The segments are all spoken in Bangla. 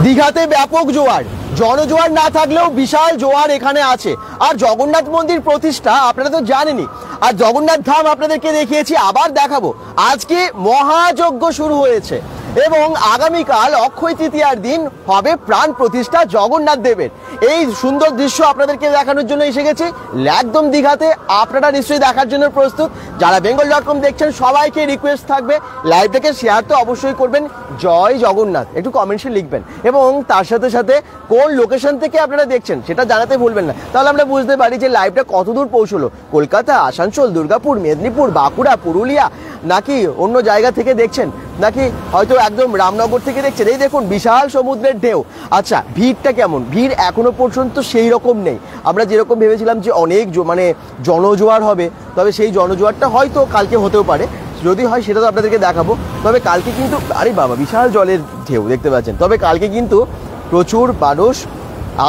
দীঘাতে ব্যাপক জোয়ার, জনজোয়ার না থাকলেও বিশাল জোয়ার এখানে আছে। আর জগন্নাথ মন্দির প্রতিষ্ঠা আপনারা তো জানেনই, আর জগন্নাথ ধাম আপনাদেরকে দেখিয়েছি, আবার দেখাবো। আজকে মহাযজ্ঞ শুরু হয়েছে এবং আগামীকাল অক্ষয় তৃতীয়ার দিন হবে প্রাণ প্রতিষ্ঠা জগন্নাথ দেবের। এই সুন্দর দৃশ্য আপনাদেরকে দেখানোর জন্য এসে গেছি একদম দীঘাতে। আপনারা নিশ্চয়ই দেখার জন্য প্রস্তুত। যারা bengal.com দেখছেন সবাইকে রিকোয়েস্ট থাকবে লাইভটাকে শেয়ার তো অবশ্যই করবেন, জয় জগন্নাথ একটু কমেন্টসে লিখবেন, এবং তার সাথে সাথে কোন লোকেশন থেকে আপনারা দেখছেন সেটা জানাতে ভুলবেন না। তাহলে আমরা বুঝতে পারি যে লাইভটা কতদূর পৌঁছলো। কলকাতা, আসানসোল, দুর্গাপুর, মেদিনীপুর, বাঁকুড়া, পুরুলিয়া, নাকি অন্য জায়গা থেকে দেখছেন, নাকি হয়তো একদম রামনগর থেকে দেখছেন। এই দেখুন বিশাল সমুদ্রের ঢেউ। আচ্ছা, ভিড়টা কেমন? ভিড় এখনো পর্যন্ত সেই রকম নেই। আমরা যেরকম ভেবেছিলাম যে অনেক মানে জনজোয়ার হবে, তবে সেই জনজোয়ারটা হয়তো কালকে হতেও পারে। যদি হয় সেটা তো আপনাদেরকে দেখাবো। তবে কালকে কিন্তু আরে বাবা বিশাল জলের ঢেউ দেখতে পাচ্ছেন। তবে কালকে কিন্তু প্রচুর মানুষ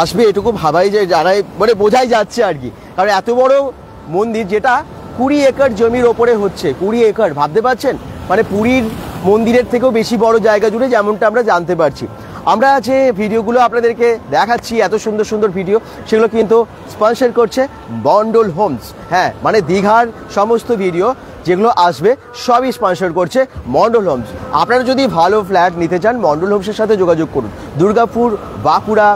আসবে এটুকু ভাবাই যায়, যারাই মানে বোঝাই যাচ্ছে আর কি। কারণ এত বড় মন্দির, যেটা 20 একর জমির ওপরে হচ্ছে। 20 একর ভাবতে পারছেন, মানে পুরীর মন্দিরের থেকেও বেশি বড় জায়গা জুড়ে, যেমনটা আমরা জানতে পারছি। আমরা যে ভিডিওগুলো আপনাদেরকে দেখাচ্ছি, এত সুন্দর সুন্দর ভিডিও, সেগুলো কিন্তু স্পন্সর করছে মন্ডল হোমস। হ্যাঁ, মানে দীঘার সমস্ত ভিডিও যেগুলো আসবে সবই স্পন্সর করছে মন্ডল হোমস। আপনারা যদি ভালো ফ্ল্যাট নিতে চান মন্ডল হোমসের সাথে যোগাযোগ করুন। দুর্গাপুর, বাঁকুড়া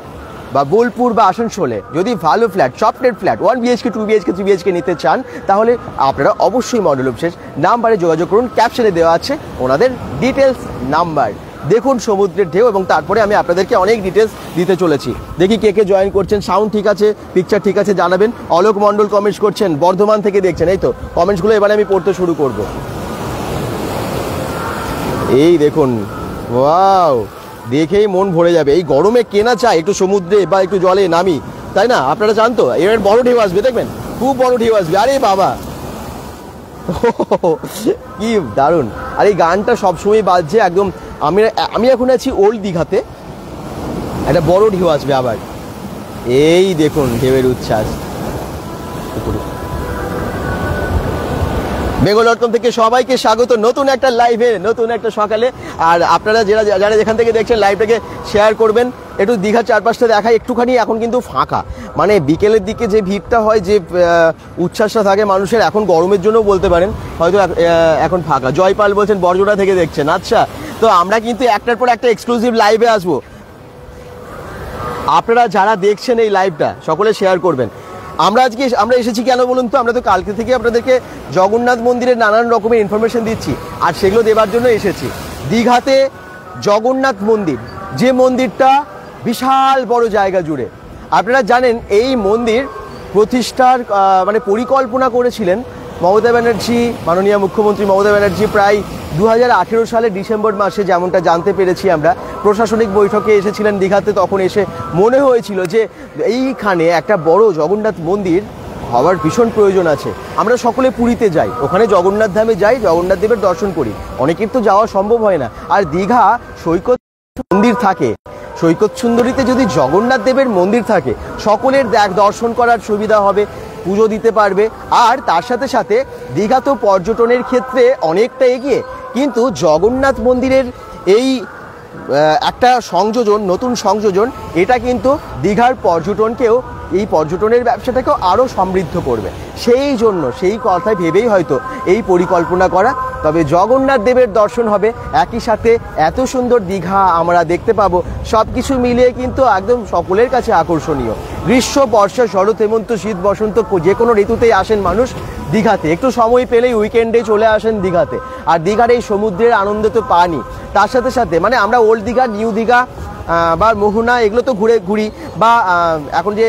বা বোলপুর বা আসানসোলে যদি ভালো flat, software flat 1 BHK 2 BHK 3 BHK নিতে চান, তাহলে আপনারা অবশ্যই মন্ডল হোমসের নাম্বারে যোগাযোগ করুন। ক্যাপশনে দেওয়া আছে ওনাদের ডিটেলস নাম্বার। দেখুন সমুদ্রের ঢেউ, এবং তারপরে আমি আপনাদেরকে অনেক ডিটেলস দিতে চলেছি। দেখি কে কে জয়েন করছেন, সাউন্ড ঠিক আছে, পিকচার ঠিক আছে জানাবেন। অলোক মন্ডল কমেন্টস করছেন, বর্ধমান থেকে দেখছেন। এই তো কমেন্টসগুলো এবারে আমি পড়তে শুরু করব। এই দেখুন, ওয়াও, দেখেই মন ভরে যাবে। এই গরমে কেনা চায় একটু সমুদ্রে বা একটু জলে নামি, তাই না? আপনারা জান তো এর বড় ঢেউ আসবে, দেখবেন খুব বড় ঢেউ আসবে। আরে বাবা কি দারুণ। আর এই গানটা সবসময় বাজছে একদম। আমি এখন আছি ওল্ড দীঘাতে, একটা বড় ঢেউ আসবে আবার। এই দেখুন ঢেউয়ের উচ্ছ্বাস। bengal.com থেকে সবাইকে স্বাগত নতুন একটা লাইভে, নতুন একটা সকালে। আর আপনারা যারা যেখান থেকে দেখছেন লাইভটাকে শেয়ার করবেন। একটু দীঘার চারপাশটা দেখায় একটুখানি। এখন কিন্তু ফাঁকা, মানে বিকেলের দিকে যে ভিড়টা হয়, যে উচ্ছ্বাসটা থাকে মানুষের, এখন গরমের জন্য বলতে পারেন হয়তো এখন ফাঁকা। জয়পাল বলছেন বরজোড়া থেকে দেখছেন। আচ্ছা, তো আমরা কিন্তু একটার পর একটা এক্সক্লুসিভ লাইভে আসবো। আপনারা যারা দেখছেন এই লাইভটা সকলে শেয়ার করবেন। আমরা এসেছি কেন বলুন তো? আমরা তো কালকে থেকে আপনাদেরকে জগন্নাথ মন্দিরের নানান রকমের ইনফরমেশন দিচ্ছি, আর সেগুলো দেবার জন্য এসেছি। দীঘাতে জগন্নাথ মন্দির, যে মন্দিরটা বিশাল বড় জায়গা জুড়ে। আপনারা জানেন এই মন্দির প্রতিষ্ঠার মানে পরিকল্পনা করেছিলেন মমতা ব্যানার্জি, মাননীয় মুখ্যমন্ত্রী মমতা ব্যানার্জি প্রায় 2018 সালের ডিসেম্বর মাসে, যেমনটা জানতে পেরেছি আমরা। প্রশাসনিক বৈঠকে এসেছিলেন দীঘাতে। তখন এসে মনে হয়েছিল যে এইখানে একটা বড় জগন্নাথ মন্দির হওয়ার ভীষণ প্রয়োজন আছে। আমরা সকলে পুরীতে যাই, ওখানে জগন্নাথ ধামে যাই, জগন্নাথ দেবের দর্শন করি। অনেকের তো যাওয়া সম্ভব হয় না। আর দীঘা সৈকত মন্দির থাকে, সৈকত সুন্দরীতে যদি জগন্নাথ দেবের মন্দির থাকে, সকলের দর্শন করার সুবিধা হবে, পুজো দিতে পারবে। আর তার সাথে সাথে দীঘা তো পর্যটনের ক্ষেত্রে অনেকটা এগিয়ে, কিন্তু জগন্নাথ মন্দিরের এই একটা সংযোজন, নতুন সংযোজন, এটা কিন্তু দীঘার পর্যটনকেও, এই পর্যটনের ব্যবসাটাকেও আরও সমৃদ্ধ করবে। সেই জন্য সেই কথায় ভেবেই হয়তো এই পরিকল্পনা করা। তবে জগন্নাথ দেবের দর্শন হবে, একই সাথে এত সুন্দর দীঘা আমরা দেখতে পাবো। সব কিছু মিলিয়ে কিন্তু একদম সকলের কাছে আকর্ষণীয়। গ্রীষ্ম, বর্ষা, শরৎ, হেমন্ত, শীত, বসন্ত, যে কোনো ঋতুতেই আসেন মানুষ দীঘাতে। একটু সময় পেলেই উইকেন্ডে চলে আসেন দীঘাতে। আর দীঘার এই সমুদ্রের আনন্দ তো পানি। তার সাথে সাথে মানে আমরা ওল্ড দীঘা, নিউ দীঘা বা মোহনা এগুলো তো ঘুরি, বা এখন যে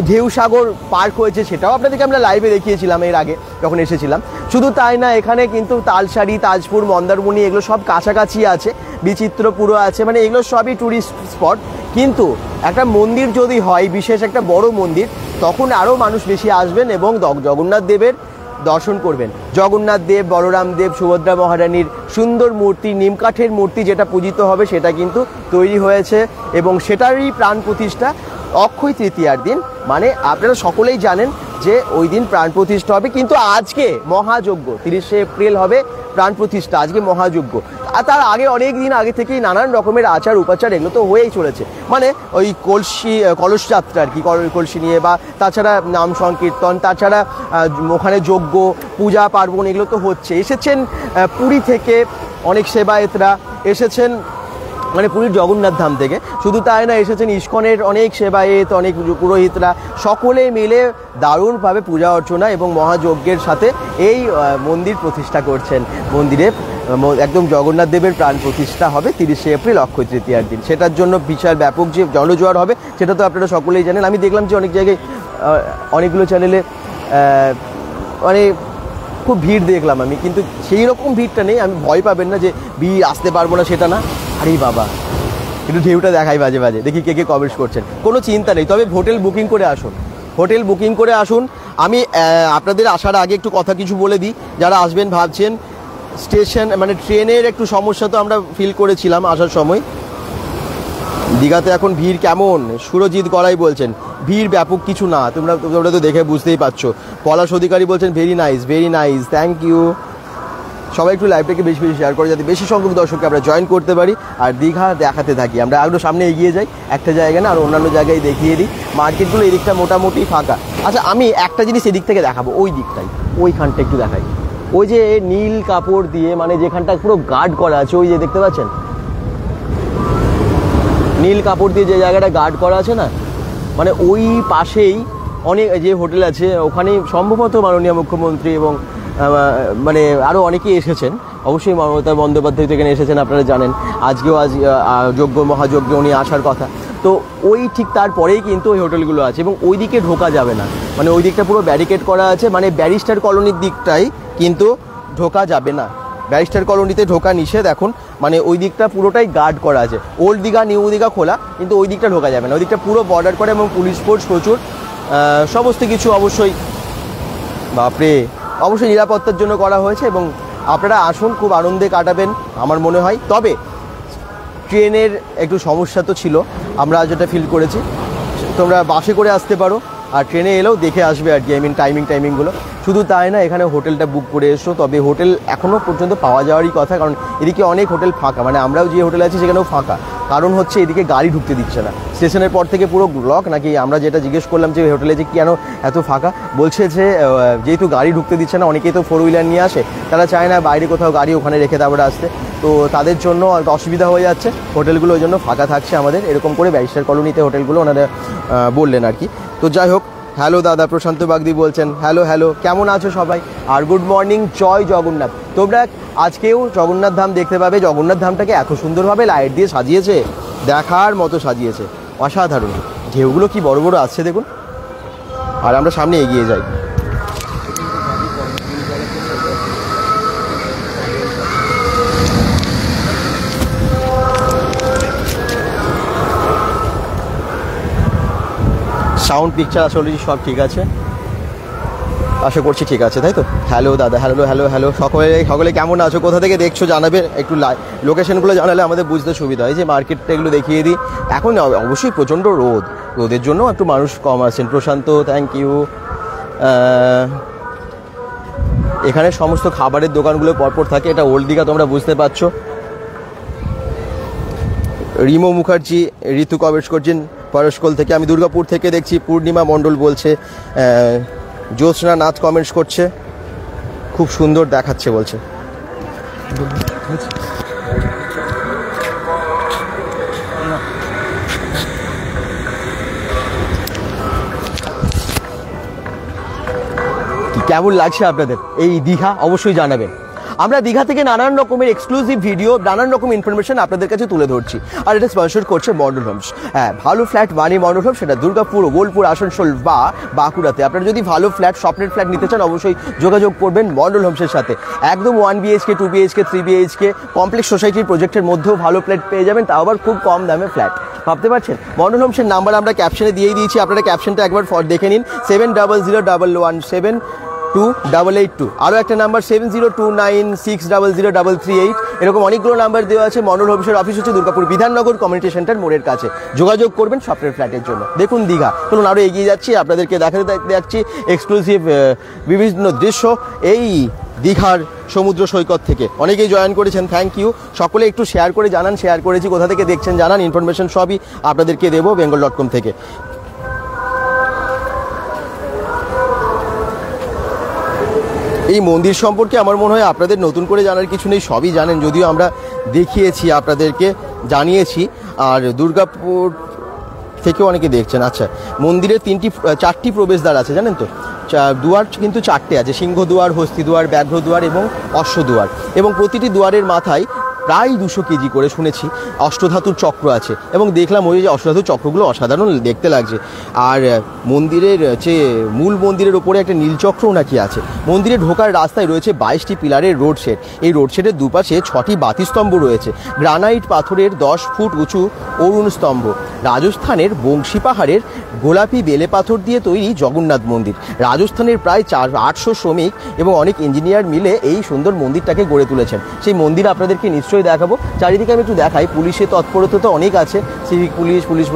ঢেউ সাগর পার্ক হয়েছে সেটাও আপনাদেরকে আমরা লাইভে দেখিয়েছিলাম এর আগে যখন এসেছিলাম। শুধু তাই না, এখানে কিন্তু তালসারি, তাজপুর, মন্দারমণি এগুলো সব কাছাকাছি আছে, বিচিত্রপুরও আছে, মানে এগুলো সবই ট্যুরিস্ট স্পট। কিন্তু একটা মন্দির যদি হয়, বিশেষ একটা বড় মন্দির, তখন আরও মানুষ বেশি আসবেন এবং জগন্নাথ দেবের দর্শন করবেন। জগন্নাথ দেব, বলরাম দেব, সুভদ্রা মহারানীর সুন্দর মূর্তি, নিমকাঠের মূর্তি যেটা পূজিত হবে, সেটা কিন্তু তৈরি হয়েছে এবং সেটারই প্রাণ প্রতিষ্ঠা অক্ষয় তৃতীয়ার দিন। মানে আপনারা সকলেই জানেন যে ওই দিন প্রাণ প্রতিষ্ঠা হবে, কিন্তু আজকে মহাযজ্ঞ 30শে এপ্রিল হবে প্রাণ প্রতিষ্ঠা, আজকে মহাযজ্ঞ। আর তার আগে অনেক দিন আগে থেকেই নানান রকমের আচার উপাচার এগুলো তো হয়েই চলেছে, মানে ওই কলস যাত্রা আর কি, কলসি নিয়ে, বা তাছাড়া নাম সংকীর্তন, তাছাড়া ওখানে যজ্ঞ পূজা পার্বণ এগুলো তো হচ্ছে। এসেছেন পুরী থেকে অনেক সেবায়েতরা, এসেছেন মানে পুরীর জগন্নাথ ধাম থেকে, শুধু তাই না এসেছেন ইস্কনের অনেক সেবায়েত, অনেক পুরোহিতরা, সকলে মিলে দারুণভাবে পূজা অর্চনা এবং মহাযজ্ঞের সাথে এই মন্দির প্রতিষ্ঠা করছেন। মন্দিরে একদম জগন্নাথ দেবের প্রাণ প্রতিষ্ঠা হবে 30শে এপ্রিল অক্ষয় তৃতীয়ার দিন। সেটার জন্য বিশাল ব্যাপক যে জনজোয়ার হবে সেটা তো আপনারা সকলেই জানেন। আমি দেখলাম যে অনেক জায়গায় অনেকগুলো চ্যানেলে মানে খুব ভিড় দেখলাম আমি, কিন্তু সেই রকম ভিড়টা নেই। আমি ভয় পাবেন না যে ভিড় আসতে পারবো না, সেটা না। আরে বাবা, একটু ঢেউটা দেখাই বাজে বাজে, দেখি কে কে কমেন্টস করছেন। কোনো চিন্তা নেই, তবে হোটেল বুকিং করে আসুন, হোটেল বুকিং করে আসুন। আমি আপনাদের আসার আগে একটু কথা কিছু বলে দিই, যারা আসবেন ভাবছেন। স্টেশন মানে ট্রেনের একটু সমস্যা তো আমরা ফিল করেছিলাম আসার সময়। দীঘাতে এখন ভিড় কেমন, সুরজিৎ গড়াই বলছেন ভিড় ব্যাপক কিছু না, তোমরা তো দেখে বুঝতেই পারছো। পলাশ অধিকারী বলছেন ভেরি নাইস, থ্যাংক ইউ। সবাই একটু লাইভটাকে বেশি বেশি শেয়ার করে যাতে বেশি সংখ্যক দর্শককে আমরা জয়েন করতে পারি আর দীঘা দেখাতে থাকি। আমরা আরও সামনে এগিয়ে যাই, একটা জায়গায় না আর অন্যান্য জায়গায় দেখিয়ে দিই। মার্কেটগুলো এদিকটা মোটামুটি ফাঁকা। আচ্ছা, আমি একটা জিনিস এদিক থেকে দেখাবো, ওই দিকটাই, ওইখানটা একটু দেখাই। ওই যে নীল কাপড় দিয়ে, মানে যেখানটা পুরো গার্ড করা আছে, ওই যে দেখতে পাচ্ছেন নীল কাপড় দিয়ে যে জায়গাটা গার্ড করা আছে না, মানে ওই পাশেই অনেক যে হোটেল আছে, ওখানে সম্ভবত মাননীয় মুখ্যমন্ত্রী এবং মানে আরও অনেকেই এসেছেন। অবশ্যই মমতা বন্দ্যোপাধ্যায় থেকে এসেছেন, আপনারা জানেন। আজকেও মহাযজ্ঞে উনি আসার কথা। তো ওই ঠিক তারপরেই কিন্তু ওই হোটেলগুলো আছে এবং ওই দিকে ঢোকা যাবে না, মানে ওই দিকটা পুরো ব্যারিকেড করা আছে, মানে ব্যারিস্টার কলোনির দিকটাই কিন্তু ঢোকা যাবে না। ব্যারিস্টার কলোনিতে ঢোকা নিষেধ এখন, মানে ওই দিকটা পুরোটাই গার্ড করা আছে। ওল্ড দীঘা নিউ দীঘা খোলা, কিন্তু ওই দিকটা ঢোকা যাবে না, ওই দিকটা পুরো বর্ডার করে এবং পুলিশ ফোর্স প্রচুর, সমস্ত কিছু অবশ্যই বাপরে অবশ্যই নিরাপত্তার জন্য করা হয়েছে। এবং আপনারা আসুন, খুব আনন্দে কাটাবেন আমার মনে হয়। তবে ট্রেনের একটু সমস্যা তো ছিল, আমরা যেটা ফিল করেছি। তোমরা বাসে করে আসতে পারো, আর ট্রেনে এলেও দেখে আসবে আর কি, টাইমিংগুলো। শুধু তাই না, এখানে হোটেলটা বুক করে এসো। তবে হোটেল এখনও পর্যন্ত পাওয়া যাওয়ারই কথা, কারণ এদিকে অনেক হোটেল ফাঁকা, মানে আমরাও যে হোটেলে আছি সেখানেও ফাঁকা। কারণ হচ্ছে এদিকে গাড়ি ঢুকতে দিচ্ছে না, স্টেশনের পর থেকে পুরো ব্লক নাকি। আমরা যেটা জিজ্ঞেস করলাম যে হোটেলে যে কেন এত ফাঁকা, বলছে যে যেহেতু গাড়ি ঢুকতে দিচ্ছে না, অনেকেই তো 4 হুইলার নিয়ে আসে, তারা চায় না বাইরে কোথাও গাড়ি ওখানে রেখে তারপরে আসতে, তো তাদের জন্য অসুবিধা হয়ে যাচ্ছে। হোটেলগুলো ওই জন্য ফাঁকা থাকছে আমাদের, এরকম করে ব্যারিস্টার কলোনিতে হোটেলগুলো ওনারা বললেন আর কি। তো যাই হোক, হ্যালো দাদা, প্রশান্ত বাগদি বলছেন হ্যালো, কেমন আছো সবাই? আর গুড মর্নিং, জয় জগন্নাথ। তোমরা আজকেও জগন্নাথ ধাম দেখতে পাবে। জগন্নাথ ধামটাকে এত সুন্দরভাবে লাইট দিয়ে সাজিয়েছে, দেখার মতো সাজিয়েছে, অসাধারণ। ঢেউগুলো কি বড় বড় আসছে দেখুন। আর আমরা সামনে এগিয়ে যাই। সাউন্ড পিকচার আসলে সব ঠিক আছে, আশা করছি ঠিক আছে, তাই তো? হ্যালো দাদা, হ্যালো। সকলে কেমন আছো, কোথা থেকে দেখছো জানাবে, একটু লোকেশনগুলো জানালে আমাদের বুঝতে সুবিধা হয় যে মার্কেটটা এগুলো দেখিয়ে দিই। এখন অবশ্যই প্রচণ্ড রোদের জন্য একটু মানুষ কম আছেন। প্রশান্ত, থ্যাংক ইউ। এখানে সমস্ত খাবারের দোকানগুলো পরপর থাকে, এটা ওল্ড দীঘা, তোমরা বুঝতে পারছো। রিমো মুখার্জি, ঋতু কমেন্টস করছেন পরশকোল থেকে। আমি দুর্গাপুর থেকে দেখছি, পূর্ণিমা মণ্ডল বলছে। জ্যোৎস্না নাথ কমেন্টস করছে, খুব সুন্দর দেখাচ্ছে বলছে। কেমন লাগছে আপনাদের এই দীঘা, অবশ্যই জানাবেন। আমরা দীঘা থেকে নানান রকমের এক্সক্লুসিভ ভিডিও, নানান রকম ইনফরমেশন আপনাদের কাছে তুলে ধরছি, আর এটা স্পন্সর করছে মন্ডল হোমস। হ্যাঁ, ভালো ফ্ল্যাট মানে মন্ডল হোমস, সেটা দুর্গাপুর, বোলপুর, আসানসোল বা বাঁকুড়াতে। আপনারা যদি ভালো ফ্ল্যাট, স্বপ্নের ফ্ল্যাট নিতে চান, অবশ্যই যোগাযোগ করবেন মন্ডল হোমসের সাথে। একদম 1 BHK, 2 BHK, 3 BHK কমপ্লেক্স সোসাইটির প্রজেক্টের মধ্যেও ভালো ফ্ল্যাট পেয়ে যাবেন, তাও আবার খুব কম দামে ফ্ল্যাট। ভাবতে পারছেন? মন্ডল হোমসের নাম্বার আমরা ক্যাপশনে দিয়েই দিয়েছি, আপনারা ক্যাপশনটা একবার দেখে নিন। 7001172882। আরও একটা নাম্বার 7029600338। এরকম অনেকগুলো নাম্বার দেওয়া আছে। মন্ডল হোমসের অফিস হচ্ছে দুর্গাপুর বিধাননগর কমিউনিটি সেন্টার মোড়ের কাছে। যোগাযোগ করবেন স্বপ্নের ফ্ল্যাটের জন্য। দেখুন দীঘা, চলুন আরও এগিয়ে যাচ্ছি, আপনাদেরকে দেখাতে যাচ্ছি এক্সক্লুসিভ বিভিন্ন দৃশ্য। এই দীঘার সমুদ্র সৈকত থেকে অনেকেই জয়েন করেছেন, থ্যাংক ইউ। সকলে একটু শেয়ার করে জানান, শেয়ার করেছি কোথা থেকে দেখছেন জানান, ইনফরমেশন সবই আপনাদেরকে দেবো bengal.com থেকে। এই মন্দির সম্পর্কে আমার মনে হয় আপনাদের নতুন করে জানার কিছু নেই, সবই জানেন, যদিও আমরা দেখিয়েছি, আপনাদেরকে জানিয়েছি। আর দুর্গাপুর থেকেও অনেকে দেখছেন। আচ্ছা, মন্দিরের 4টি প্রবেশদ্বার আছে জানেন তো, দুয়ার কিন্তু 4টে আছে, সিংহদুয়ার, হস্তিদুয়ার, ব্যাঘ্রদুয়ার এবং অশ্বদুয়ার, এবং প্রতিটি দুয়ারের মাথায় প্রায় 200 কেজি করে শুনেছি অষ্টধাতুর চক্র আছে, এবং দেখলাম ওই যে অষ্টধাতুর চক্রগুলো অসাধারণ দেখতে লাগছে। আর মন্দিরের যে মূল মন্দিরের ওপরে একটা নীলচক্রও নাকি আছে। মন্দিরে ঢোকার রাস্তায় রয়েছে 22টি পিলারের রোড শেড। এই রোড শেডের দুপাশে 6টি বাতিস্তম্ভ রয়েছে, গ্রানাইট পাথরের 10 ফুট উঁচু অরুণ স্তম্ভ, রাজস্থানের বংশী পাহাড়ের গোলাপি বেলে পাথর দিয়ে তৈরি জগন্নাথ মন্দির। রাজস্থানের প্রায় 800 শ্রমিক এবং অনেক ইঞ্জিনিয়ার মিলে এই সুন্দর মন্দিরটাকে গড়ে তুলেছেন। সেই মন্দির আপনাদেরকে নিশ্চয়ই দেখাবো। চারিদিকে আমি একটু দেখাই, পুলিশের তৎপরতা তো অনেক আছে, সিভিক পুলিশ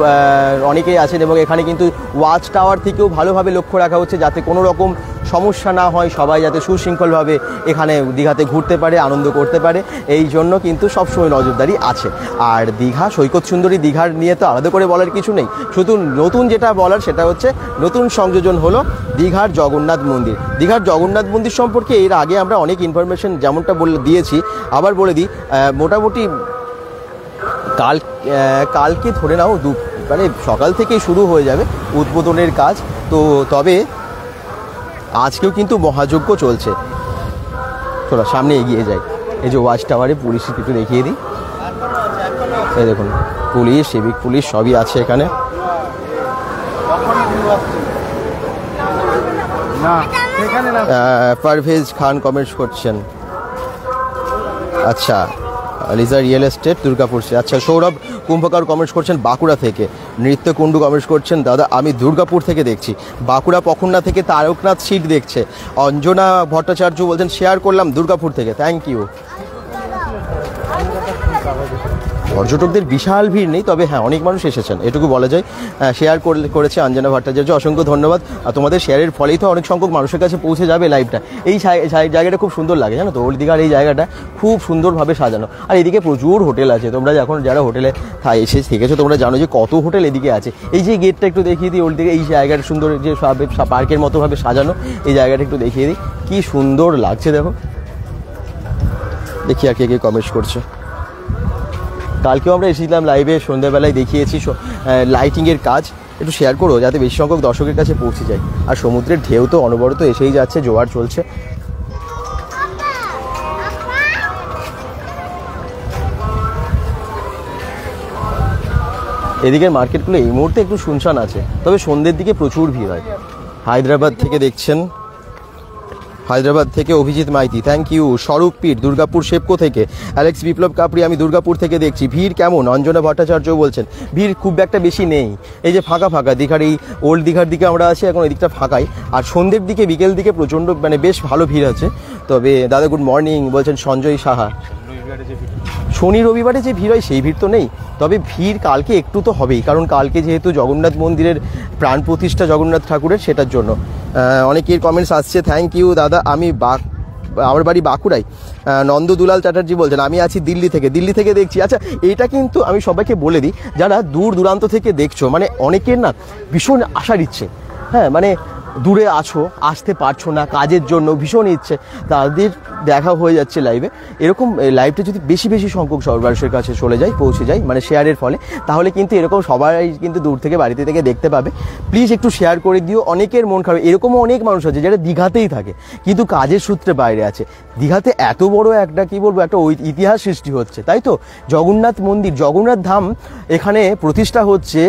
অনেকেই আছেন, এবং এখানে কিন্তু ওয়াচ টাওয়ার থেকেও ভালোভাবে লক্ষ্য রাখা হচ্ছে যাতে কোনো রকম সমস্যা না হয়, সবাই যাতে সুশৃঙ্খলভাবে এখানে দীঘাতে ঘুরতে পারে, আনন্দ করতে পারে, এই জন্য কিন্তু সবসময় নজরদারি আছে। আর দীঘা সৈকত সুন্দরী দীঘার নিয়ে তো আলাদা করে বলার কিছু নেই, শুধু নতুন যেটা বলার সেটা হচ্ছে নতুন সংযোজন হলো দীঘার জগন্নাথ মন্দির। দীঘার জগন্নাথ মন্দির সম্পর্কে এর আগে আমরা অনেক ইনফরমেশন যেমনটা দিয়েছি, আবার বলে দিই, মোটামুটি কালকে ধরে নাও মানে সকাল থেকেই শুরু হয়ে যাবে উদ্বোধনের কাজ। তো তবে আজকেও কিন্তু মহাযজ্ঞ চলছে। চলো সামনে এগিয়ে যাই। এই যে ওয়াচ টাওয়ারে পুলিশ কিছু দেখিয়ে দিই, এই দেখুন পুলিশ, সিভিক পুলিশ সবই আছে এখানে। পারভেজ খান কমেন্টস করছেন, আচ্ছা লিজা রিয়েল এস্টেট দুর্গাপুর। আচ্ছা, সৌরভ কুম্ভকার কমেন্টস করছেন বাঁকুড়া থেকে। নৃত্য কুণ্ডু কমেন্টস করছেন, দাদা আমি দুর্গাপুর থেকে দেখছি। বাঁকুড়া পখন্না থেকে তারকনাথ সিট দেখছে। অঞ্জনা ভট্টাচার্য বলছেন শেয়ার করলাম দুর্গাপুর থেকে, থ্যাংক ইউ। পর্যটকদের বিশাল ভিড় নেই, তবে হ্যাঁ অনেক মানুষ এসেছেন এটুকু বলা যায়। শেয়ার করেছে অঞ্জনা ভট্টাচার্য, অসংখ্য ধন্যবাদ। আর তোমাদের শেয়ারের ফলেই তো অনেক সংখ্যক মানুষের কাছে পৌঁছে যাবে লাইভটা। এই জায়গাটা খুব সুন্দর লাগে জানো তো, ওল্ড দীঘার এই জায়গাটা খুব সুন্দরভাবে সাজানো। আর এদিকে প্রচুর হোটেল আছে, তোমরা এখন যারা হোটেলে এসে থেকেছো তোমরা জানো যে কত হোটেল এদিকে আছে। এই যে গেটটা একটু দেখিয়ে দিই, ওল্ড দীঘা এই জায়গাটা সুন্দর, যে পার্কের মতোভাবে সাজানো এই জায়গাটা একটু দেখিয়ে দিই, কি সুন্দর লাগছে দেখো। দেখি আর কে কে কমেন্টস করছে। কালকেও আমরা এসেছিলাম লাইভে, সন্ধ্যাবেলায় দেখিয়েছি লাইটিংয়ের কাজ, একটু শেয়ার করো যাতে বেশি সংখ্যক দর্শকের কাছে পৌঁছে যায়। আর সমুদ্রের ঢেউ তো অনবরত এসেই যাচ্ছে, জোয়ার চলছে। এদিকের মার্কেটগুলো এই মুহূর্তে একটু শুনশান আছে, তবে সন্ধ্যের দিকে প্রচুর ভিড় হয়। হায়দ্রাবাদ থেকে দেখছেন, হায়দ্রাবাদ থেকে অভিজিৎ মাইতি, থ্যাংক ইউ। স্বরূপ পীঠ দুর্গাপুর শেপকো থেকে। অ্যালেক্স বিপ্লব কাপড়ি, আমি দুর্গাপুর থেকে দেখছি। ভিড় কেমন? অঞ্জনা ভট্টাচার্য বলছেন ভিড় খুব একটা বেশি নেই, এই যে ফাঁকা ফাঁকা। দীঘার এই ওল্ড দীঘার দিকে আমরা আছি এখন, এই দিকটা ফাঁকাই। আর সন্ধ্যের দিকে বিকেল দিকে প্রচণ্ড মানে বেশ ভালো ভিড় আছে। তবে দাদা গুড মর্নিং বলছেন সঞ্জয় সাহা। শনি রবিবারে যে ভিড় হয় সেই ভিড় তো নেই, তবে ভিড় কালকে একটু তো হবেই, কারণ কালকে যেহেতু জগন্নাথ মন্দিরের প্রাণ প্রতিষ্ঠা জগন্নাথ ঠাকুরের, সেটার জন্য। অনেকের কমেন্টস আসছে, থ্যাংক ইউ দাদা, আমি আমার বাড়ি বাঁকুড়ায়। নন্দ দুলাল চ্যাটার্জি বলছেন আমি আছি দিল্লি থেকে দেখছি। আচ্ছা, এটা কিন্তু আমি সবাইকে বলে দিই, যারা দূর দূরান্ত থেকে দেখছো, মানে অনেকের না ভীষণ আসার ইচ্ছে, হ্যাঁ মানে দূরে আছো, আসতে পারছো না কাজের জন্য, ভীষণ ইচ্ছে, তাদের দেখা হয়ে যাচ্ছে লাইভে। এরকম লাইভটা যদি বেশি বেশি সংখ্যক মানুষের কাছে পৌঁছে যায় মানে শেয়ারের ফলে, তাহলে কিন্তু এরকম সবাই কিন্তু দূর থেকে বাড়িতে থেকে দেখতে পাবে। প্লিজ একটু শেয়ার করে দিও। অনেকের মন খারাপ, এরকমও অনেক মানুষ আছে যারা দীঘাতেই থাকে কিন্তু কাজের সূত্রে বাইরে আছে। দীঘাতে এত বড় একটা কি বলবো একটা ইতিহাস সৃষ্টি হচ্ছে, তাই তো? জগন্নাথ মন্দির, জগন্নাথ ধাম এখানে প্রতিষ্ঠা হচ্ছে,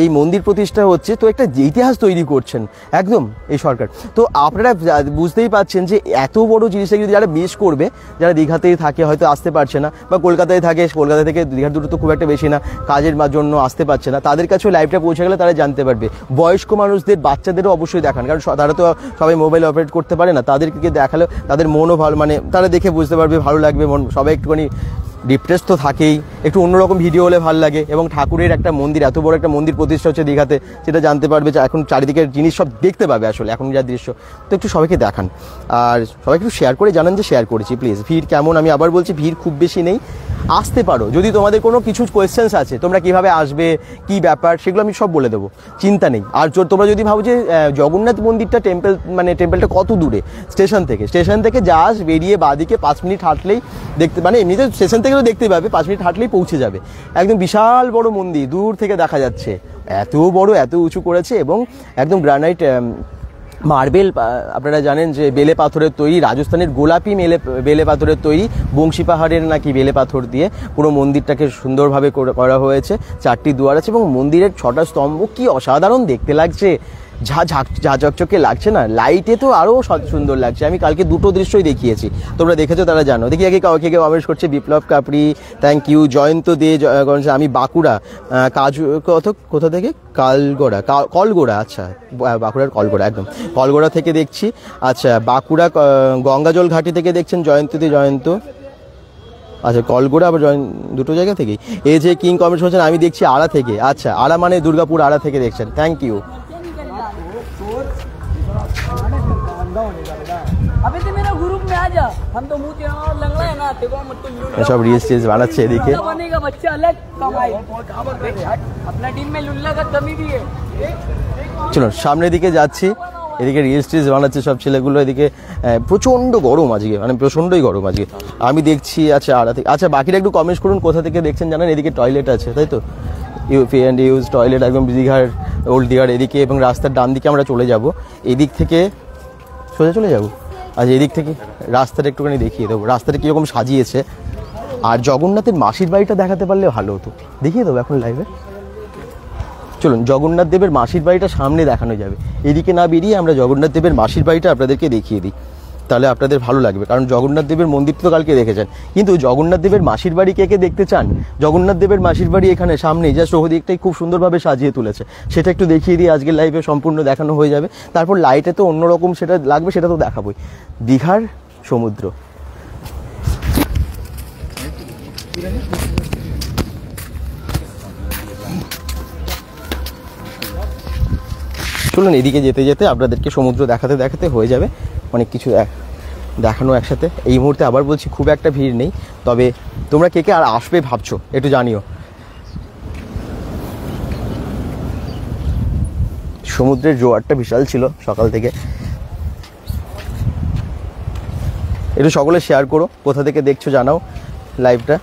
এই মন্দির প্রতিষ্ঠা হচ্ছে, তো একটা ইতিহাস তৈরি করছেন একদম এই সরকার। তো আপনারা বুঝতেই পারছেন যে এত বড় জিনিসটা যদি যারা মিস করবে, যারা দীঘাতেই থাকে হয়তো আসতে পারছে না, বা কলকাতায় থাকে, কলকাতা থেকে দীঘার দূরত্ব খুব একটা বেশি না, কাজের জন্য আসতে পারছে না, তাদের কাছেও লাইভটা পৌঁছে গেলে তারা জানতে পারবে। বয়স্ক মানুষদের, বাচ্চাদেরও অবশ্যই দেখান, কারণ তারা তো সবাই মোবাইল অপারেট করতে পারে না, তাদেরকে দেখালে তাদের মনও ভালো, মানে তারা দেখে বুঝতে পারবে, ভালো লাগবে, মন সবাই একটুখানি ডিপ্রেস তো থাকেই, একটু অন্যরকম ভিডিও হলে ভালো লাগে, এবং ঠাকুরের একটা মন্দির, এত বড় একটা মন্দির প্রতিষ্ঠা হচ্ছে দীঘাতে, সেটা জানতে পারবে যে এখন চারিদিকের জিনিস সব দেখতে পাবে আসলে এখন যা দৃশ্য। তো একটু সবাইকে দেখান, আর সবাইকে একটু শেয়ার করে জানান যে শেয়ার করেছি প্লিজ। ভিড় কেমন, আমি আবার বলছি ভিড় খুব বেশি নেই, আসতে পারো। যদি তোমাদের কোনো কিছু কোয়েশ্চেন্স আছে, তোমরা কিভাবে আসবে, কি ব্যাপার, সেগুলো আমি সব বলে দেবো, চিন্তা নেই। আর তোমরা যদি ভাবো যে জগন্নাথ মন্দিরটা টেম্পলটা কত দূরে স্টেশন থেকে জাস্ট বেরিয়ে বাদিকে 5 মিনিট হাঁটলেই দেখতে, মানে এমনিতে স্টেশন থেকে তো দেখতেই পাবে, 5 মিনিট হাঁটলেই পৌঁছে যাবে। একদম বিশাল বড় মন্দির দূর থেকে দেখা যাচ্ছে, এত বড়, এত উঁচু করেছে, এবং একদম গ্রানাইট মার্বেল, আপনারা জানেন যে বেলে পাথরের তৈরি, রাজস্থানের গোলাপি বেলে পাথরের তৈরি, বংশী পাহাড়ের নাকি বেলে পাথর দিয়ে পুরো মন্দিরটাকে সুন্দরভাবে করা হয়েছে। 4টি দুয়ার আছে, এবং মন্দিরের 6টা স্তম্ভ কি অসাধারণ দেখতে লাগছে, ঝা চকচকে লাগছে না, লাইটে তো আরও সুন্দর লাগছে। আমি কালকে দুটো দৃশ্যই দেখিয়েছি, তোমরা দেখেছো, তারা জানো। দেখি আগে কাউকে কমেন্ট করছে, বিপ্লব কাপড়ি থ্যাংক ইউ, জয়ন্ত দে, আমি বাঁকুড়া, কোথা থেকে, কলগোড়া, আচ্ছা বাঁকুড়ার কলগোড়া, একদম কলগোড়া থেকে দেখছি। আচ্ছা বাঁকুড়া গঙ্গাজল ঘাটি থেকে দেখছেন জয়ন্ত, আচ্ছা কলগোড়া আবার দুটো জায়গা থেকেই। এই যে কিং কমেন্ট করছেন, আমি দেখছি আড়া থেকে, আচ্ছা আড়া মানে দুর্গাপুর আড়া থেকে দেখছেন, থ্যাংক ইউ। সব রিলস টিলস বানাচ্ছে এদিকে, চলো সামনের দিকে যাচ্ছি, এদিকে রিলস টিলস বানাচ্ছে সব ছেলেগুলো, এদিকে প্রচণ্ড গরম আজকে, মানে প্রচণ্ডই গরম আজকে আমি দেখছি। আচ্ছা আচ্ছা বাকিরা একটু কমেন্টস করুন কোথা থেকে দেখছেন জানেন। এদিকে টয়লেট আছে, তাই তো, ইউজ টয়লেট একদম দীঘার, ওল্ড দীঘার এদিকে, এবং রাস্তার ডান দিকে আমরা চলে যাব, এদিক থেকে সোজা চলে যাব। আচ্ছা এদিক থেকে রাস্তাটা একটুখানি দেখিয়ে দেবো, রাস্তাটা কীরকম সাজিয়েছে। আর জগন্নাথের মাসির বাড়িটা দেখাতে পারলে ভালো হতো, দেখিয়ে দেবো এখন লাইভে। চলুন জগন্নাথ দেবের মাসির বাড়িটা সামনে দেখানো যাবে, এদিকে না বেরিয়ে আমরা জগন্নাথ দেবের মাসির বাড়িটা আপনাদেরকে দেখিয়ে দিই, তাহলে আপনাদের ভালো লাগবে। কারণ জগন্নাথ দেবের মন্দির তো কালকে দেখেছেন, কিন্তু জগন্নাথ দেবের মাসির বাড়ি কে কে দেখতে চান, জগন্নাথ দেবের মাসির বাড়ি এখানে সামনেই, জাস্ট ওদিকটাই খুব সুন্দরভাবে সাজিয়ে তুলেছে, সেটা একটু দেখিয়ে দিই। আজকের লাইভে সম্পূর্ণ দেখানো হয়ে যাবে। তারপর লাইটে তো অন্যরকম সেটা লাগবে, সেটা তো দেখাবোই। দীঘার সমুদ্র, চলুন এদিকে যেতে যেতে আপনাদেরকে সমুদ্র দেখাতে দেখাতে হয়ে যাবে অনেক কিছু দেখানো একসাথে। এই মুহূর্তে আবার বলছি খুব একটা ভিড় নেই, তবে তোমরা কে কে আর আসবে ভাবছো একটু জানিও। সমুদ্রের জোয়ারটা বিশাল ছিল সকাল থেকে, একটু সকলে শেয়ার করো, কোথা থেকে দেখছো জানাও লাইভটা।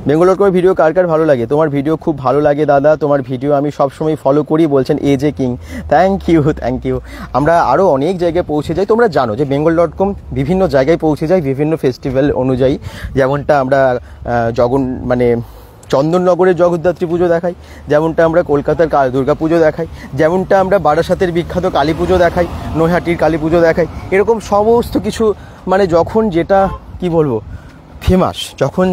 বেঙ্গল ডট কমের ভিডিও কার কার ভালো লাগে, তোমার ভিডিও খুব ভালো লাগে দাদা, তোমার ভিডিও আমি সবসময় ফলো করি বলছেন এজে কিং, থ্যাংক ইউ। আমরা আরও অনেক জায়গায় পৌঁছে যাই, তোমরা জানো যে বেঙ্গল ডট কম বিভিন্ন জায়গায় পৌঁছে যায় বিভিন্ন ফেস্টিভ্যাল অনুযায়ী, যেমনটা আমরা চন্দননগরের জগদ্ধাত্রী পুজো দেখাই, যেমনটা আমরা কলকাতার দুর্গা পুজো দেখাই, যেমনটা আমরা বারাসাতের বিখ্যাত কালী পুজো দেখাই, নৈহাটির কালী পুজো দেখাই, এরকম সমস্ত কিছু, মানে যখন যেটা কি বলবো ফেমাস, যখন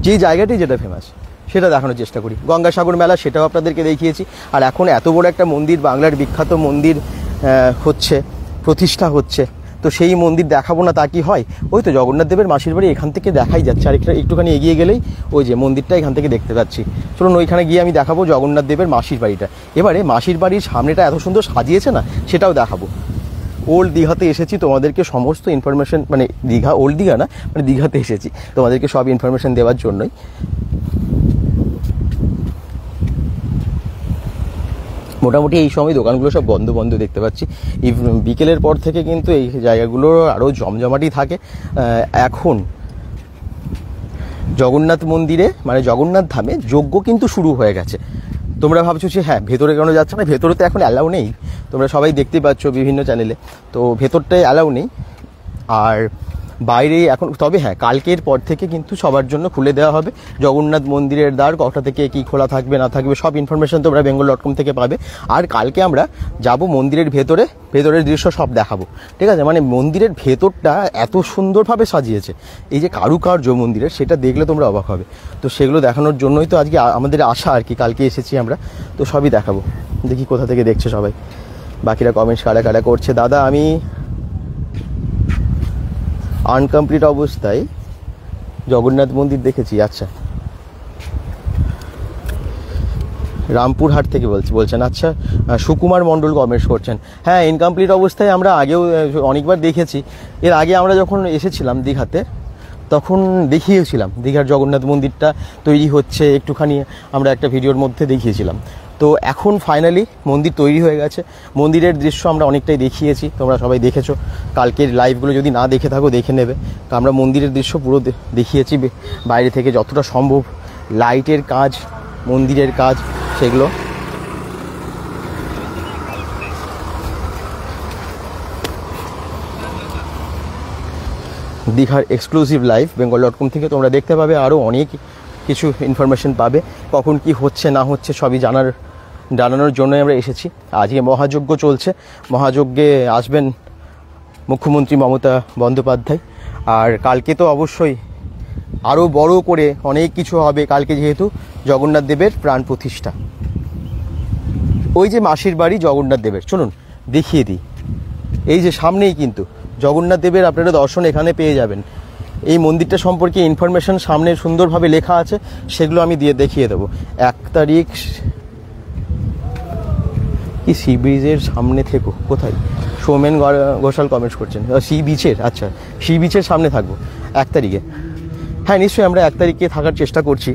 যেই জায়গাটি যেটা ফেমাস সেটা দেখানোর চেষ্টা করি। গঙ্গাসাগর মেলা সেটাও আপনাদেরকে দেখিয়েছি। আর এখন এত বড় একটা মন্দির, বাংলার বিখ্যাত মন্দির প্রতিষ্ঠা হচ্ছে, তো সেই মন্দির দেখাবো না তা কি হয়? ওই তো জগন্নাথ দেবের মাসির বাড়ি এখান থেকে দেখাই যাচ্ছে, আর একটুখানি এগিয়ে গেলেই ওই যে মন্দিরটা এখান থেকে দেখতে পাচ্ছি। চলুন ওইখানে গিয়ে আমি দেখাবো জগন্নাথ দেবের মাসির বাড়িটা। এবারে মাসির বাড়ির সামনেটা এত সুন্দর সাজিয়েছে না, সেটাও দেখাবো। ওল্ড দীঘাতে এসেছি, তোমাদেরকে সমস্ত ইনফরমেশন, মানে দীঘা ওল্ড দীঘা না, মানে দীঘাতে এসেছি তোমাদেরকে সব ইনফরমেশন দেওয়ার জন্যই। মোটামুটি এই সময় দোকানগুলো সব বন্ধ দেখতে পাচ্ছি। বিকেলের পর থেকে কিন্তু এই জায়গাগুলো আরও জমজমাটি থাকে। এখন জগন্নাথ মন্দিরে, মানে জগন্নাথ ধামে যজ্ঞ কিন্তু শুরু হয়ে গেছে। তোমরা ভাবছো যে হ্যাঁ ভেতরে কেন যাচ্ছে না, ভেতরে তো এখন অ্যালাউ নেই, তোমরা সবাই দেখতেই পাচ্ছ বিভিন্ন চ্যানেলে, তো ভেতরটায় অ্যালাউ নেই। আর বাইরে এখন, তবে হ্যাঁ কালকের পর থেকে কিন্তু সবার জন্য খুলে দেওয়া হবে জগন্নাথ মন্দিরের দ্বার, কটা থেকে কি খোলা থাকবে না থাকবে সব ইনফরমেশন তোমরা বেঙ্গল ডট কম থেকে পাবে। আর কালকে আমরা যাব মন্দিরের ভেতরের দৃশ্য সব দেখাবো, ঠিক আছে? মানে মন্দিরের ভেতরটা এত সুন্দরভাবে সাজিয়েছে, এই যে কারুকার্য মন্দিরের, সেটা দেখলে তোমরা অবাক হবে। তো সেগুলো দেখানোর জন্যই তো আজকে আমাদের আশা আর কি, কালকে এসেছি আমরা, তো সবই দেখাবো। দেখি কোথা থেকে দেখছো সবাই, বাকিরা কমেন্টস কারা করছে। দাদা আমি আনকমপ্লিট অবস্থায় জগন্নাথ মন্দির দেখেছি। আচ্ছা, রামপুরহাট থেকে বলছেন। আচ্ছা, সুকুমার মণ্ডল কমেন্টস করছেন। হ্যাঁ, ইনকমপ্লিট অবস্থায় আমরা আগেও অনেকবার দেখেছি। এর আগে আমরা যখন এসেছিলাম দীঘাতে তখন দেখিয়েছিলাম দীঘার জগন্নাথ মন্দিরটা তৈরি হচ্ছে, একটুখানি আমরা একটা ভিডিওর মধ্যে দেখিয়েছিলাম। তো এখন ফাইনালি মন্দির তৈরি হয়ে গেছে। মন্দিরের দৃশ্য আমরা অনেকটাই দেখিয়েছি, তোমরা সবাই দেখেছো। কালকের লাইভগুলো যদি না দেখে থাকো দেখে নেবে। তো আমরা মন্দিরের দৃশ্য পুরো দেখিয়েছি বাইরে থেকে যতটা সম্ভব, লাইটের কাজ, মন্দিরের কাজ, সেগুলো। দীঘার এক্সক্লুসিভ লাইভ bengal.com থেকে তোমরা দেখতে পাবে, আরও অনেক কিছু ইনফরমেশন পাবে। কখন কি হচ্ছে না হচ্ছে সবই জানানোর জন্যই আমরা এসেছি। আজকে মহাযজ্ঞ চলছে, মহাযজ্ঞে আসবেন মুখ্যমন্ত্রী মমতা বন্দ্যোপাধ্যায়। আর কালকে তো অবশ্যই আরও বড় করে অনেক কিছু হবে। কালকে যেহেতু জগন্নাথ দেবের প্রাণ প্রতিষ্ঠা, ওই যে মাসির বাড়ি জগন্নাথ দেবের, চলুন দেখিয়ে দিই। এই যে সামনেই কিন্তু জগন্নাথ দেবের আপনারা দর্শন এখানে পেয়ে যাবেন। এই মন্দিরটা সম্পর্কে ইনফরমেশন সামনে সুন্দরভাবে লেখা আছে, সেগুলো আমি দেখিয়ে দেবো। 1 তারিখ কি সি ব্রিজের সামনে থেকো, কোথায় সৌমেন ঘোষাল কমেন্টস করছেন, সি বিচের। আচ্ছা, সি বিচের সামনে থাকবো 1 তারিখে। হ্যাঁ, নিশ্চয়ই আমরা 1 তারিখে থাকার চেষ্টা করছি।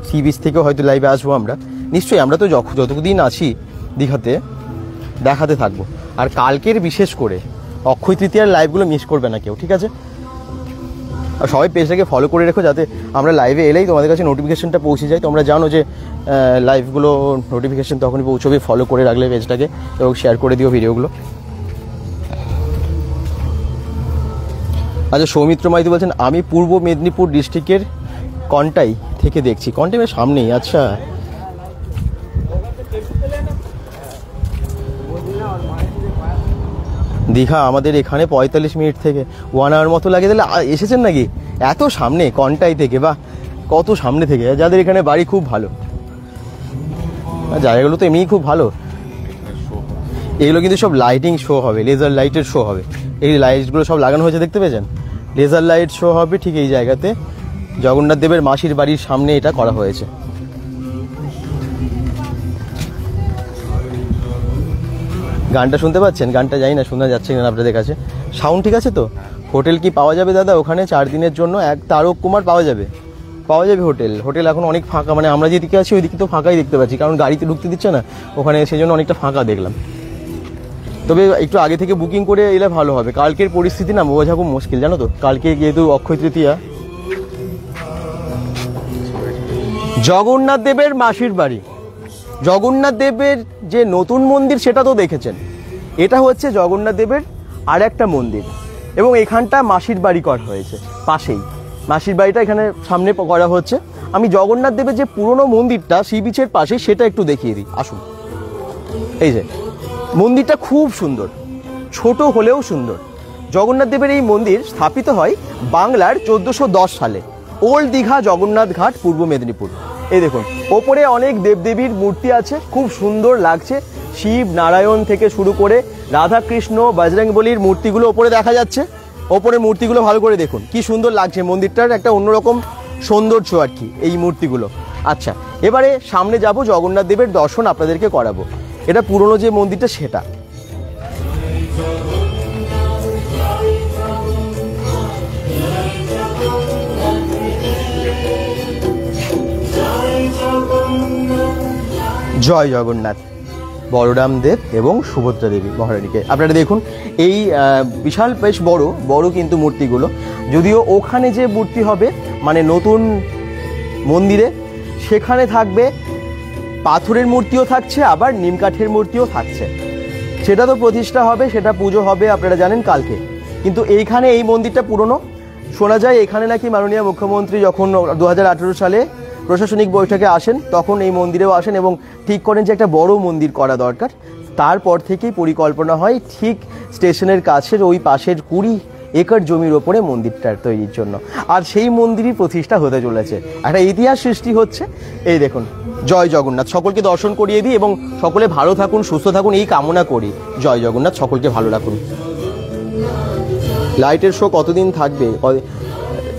সি বিচ থেকেও হয়তো লাইভে আসবো আমরা, নিশ্চয়ই। আমরা তো যতদিন আছি দীঘাতে দেখাতে থাকবো। আর কালকের বিশেষ করে অক্ষয় তৃতীয়ার লাইভগুলো মিস করবে না কেউ, ঠিক আছে? আর সবাই পেজটাকে ফলো করে রেখো, যাতে আমরা লাইভে এলেই তোমাদের কাছে নোটিফিকেশনটা পৌঁছে যায়। তোমরা জানো যে লাইভগুলো নোটিফিকেশন তখনই পৌঁছবে, ফলো করে রাখলে পেজটাকে এবং শেয়ার করে দিও ভিডিওগুলো। আচ্ছা, সৌমিত্র মাইতি বলছেন আমি পূর্ব মেদিনীপুর ডিস্ট্রিক্টের কন্টাই থেকে দেখছি। কন্টাইয়ের সামনেই? আচ্ছা, দীঘা আমাদের এখানে 45 মিনিট থেকে 1 আওয়ার মতো লাগে। তাহলে এসেছেন নাকি এত সামনে কন্টাই থেকে? বাহ, কত সামনে থেকে! যাদের এখানে বাড়ি খুব ভালো, জায়গাগুলো তো এমনিই খুব ভালো। এগুলো কিন্তু সব লাইটিং শো হবে, লেজার লাইটের শো হবে। এই লাইটগুলো সব লাগানো হয়েছে, দেখতে পেয়েছেন? লেজার লাইট শো হবে ঠিক এই জায়গাতে, জগন্নাথ দেবের মাসির বাড়ির সামনে এটা করা হয়েছে। গানটা শুনতে পাচ্ছেন? গানটা জানি না শোনা যাচ্ছে কিনা আপনাদের কাছে। সাউন্ড ঠিক আছে তো? হোটেল কি পাওয়া যাবে দাদা ওখানে 4 দিনের জন্য? এক তারক কুমার পাওয়া যাবে হোটেল এখন অনেক ফাঁকা। মানে আমরা যেদিকে আছি ওইদিকে তো ফাঁকাই দেখতে পাচ্ছি, কারণ গাড়িতে ঢুকতে দিচ্ছে না ওখানে, সেই জন্য অনেকটা ফাঁকা দেখলাম। তবে একটু আগে থেকে বুকিং করে এলে ভালো হবে। কালকের পরিস্থিতি না বোঝা খুব মুশকিল, জানো তো? কালকে যেহেতু অক্ষয় তৃতীয়া। জগন্নাথ দেবের মাসির বাড়ি, জগন্নাথ দেবের যে নতুন মন্দির সেটা তো দেখেছেন। এটা হচ্ছে জগন্নাথ দেবের আর একটা মন্দির, এবং এখানটা মাসির বাড়ি করা হয়েছে পাশেই। মাসির বাড়িটা এখানে সামনে করা হচ্ছে। আমি জগন্নাথ দেবের যে পুরনো মন্দিরটা সি বিচের পাশে সেটা একটু দেখিয়ে দিই, আসুন। এই যে মন্দিরটা খুব সুন্দর, ছোট হলেও সুন্দর। জগন্নাথ দেবের এই মন্দির স্থাপিত হয় বাংলার 1410 সালে। ওল্ড দীঘা জগন্নাথ ঘাট, পূর্ব মেদিনীপুর। এই দেখুন, ওপরে অনেক দেবদেবীর মূর্তি আছে, খুব সুন্দর লাগছে। শিব নারায়ণ থেকে শুরু করে রাধা কৃষ্ণ বজরংবলীর মূর্তিগুলো ওপরে দেখা যাচ্ছে। ওপরের মূর্তিগুলো ভালো করে দেখুন, কি সুন্দর লাগছে। মন্দিরটার একটা অন্যরকম সৌন্দর্য আর কি এই মূর্তিগুলো। আচ্ছা, এবারে সামনে যাব, জগন্নাথ দেবের দর্শন আপনাদেরকে করাবো। এটা পুরনো যে মন্দিরটা সেটা। জয় জগন্নাথ। বলরাম দেব এবং সুভদ্রা দেবী মহারানীকে আপনারা দেখুন। এই বিশাল বেশ বড় কিন্তু মূর্তিগুলো, যদিও ওখানে যে মূর্তি হবে মানে নতুন মন্দিরে, সেখানে থাকবে পাথরের মূর্তিও থাকছে, আবার নিম কাঠের মূর্তিও থাকছে। সেটা তো প্রতিষ্ঠা হবে, সেটা পুজো হবে আপনারা জানেন কালকে। কিন্তু এইখানে এই মন্দিরটা পুরনো। শোনা যায় এখানে নাকি মাননীয় মুখ্যমন্ত্রী যখন 2018 সালে প্রশাসনিক বৈঠকে আসেন তখন এই মন্দিরেও আসেন এবং ঠিক করেন যে একটা বড় মন্দির করা দরকার। তারপর থেকেই পরিকল্পনা হয় ঠিক স্টেশনের কাছের ওই পাশের 20 একর জমির ওপরে মন্দিরটার তৈরির জন্য। আর সেই মন্দিরই প্রতিষ্ঠা হতে চলেছে, একটা ইতিহাস সৃষ্টি হচ্ছে। এই দেখুন, জয় জগন্নাথ। সকলকে দর্শন করিয়ে দিই এবং সকলে ভালো থাকুন, সুস্থ থাকুন এই কামনা করি। জয় জগন্নাথ, সকলকে ভালো রাখুন। লাইটের শো কতদিন থাকবে?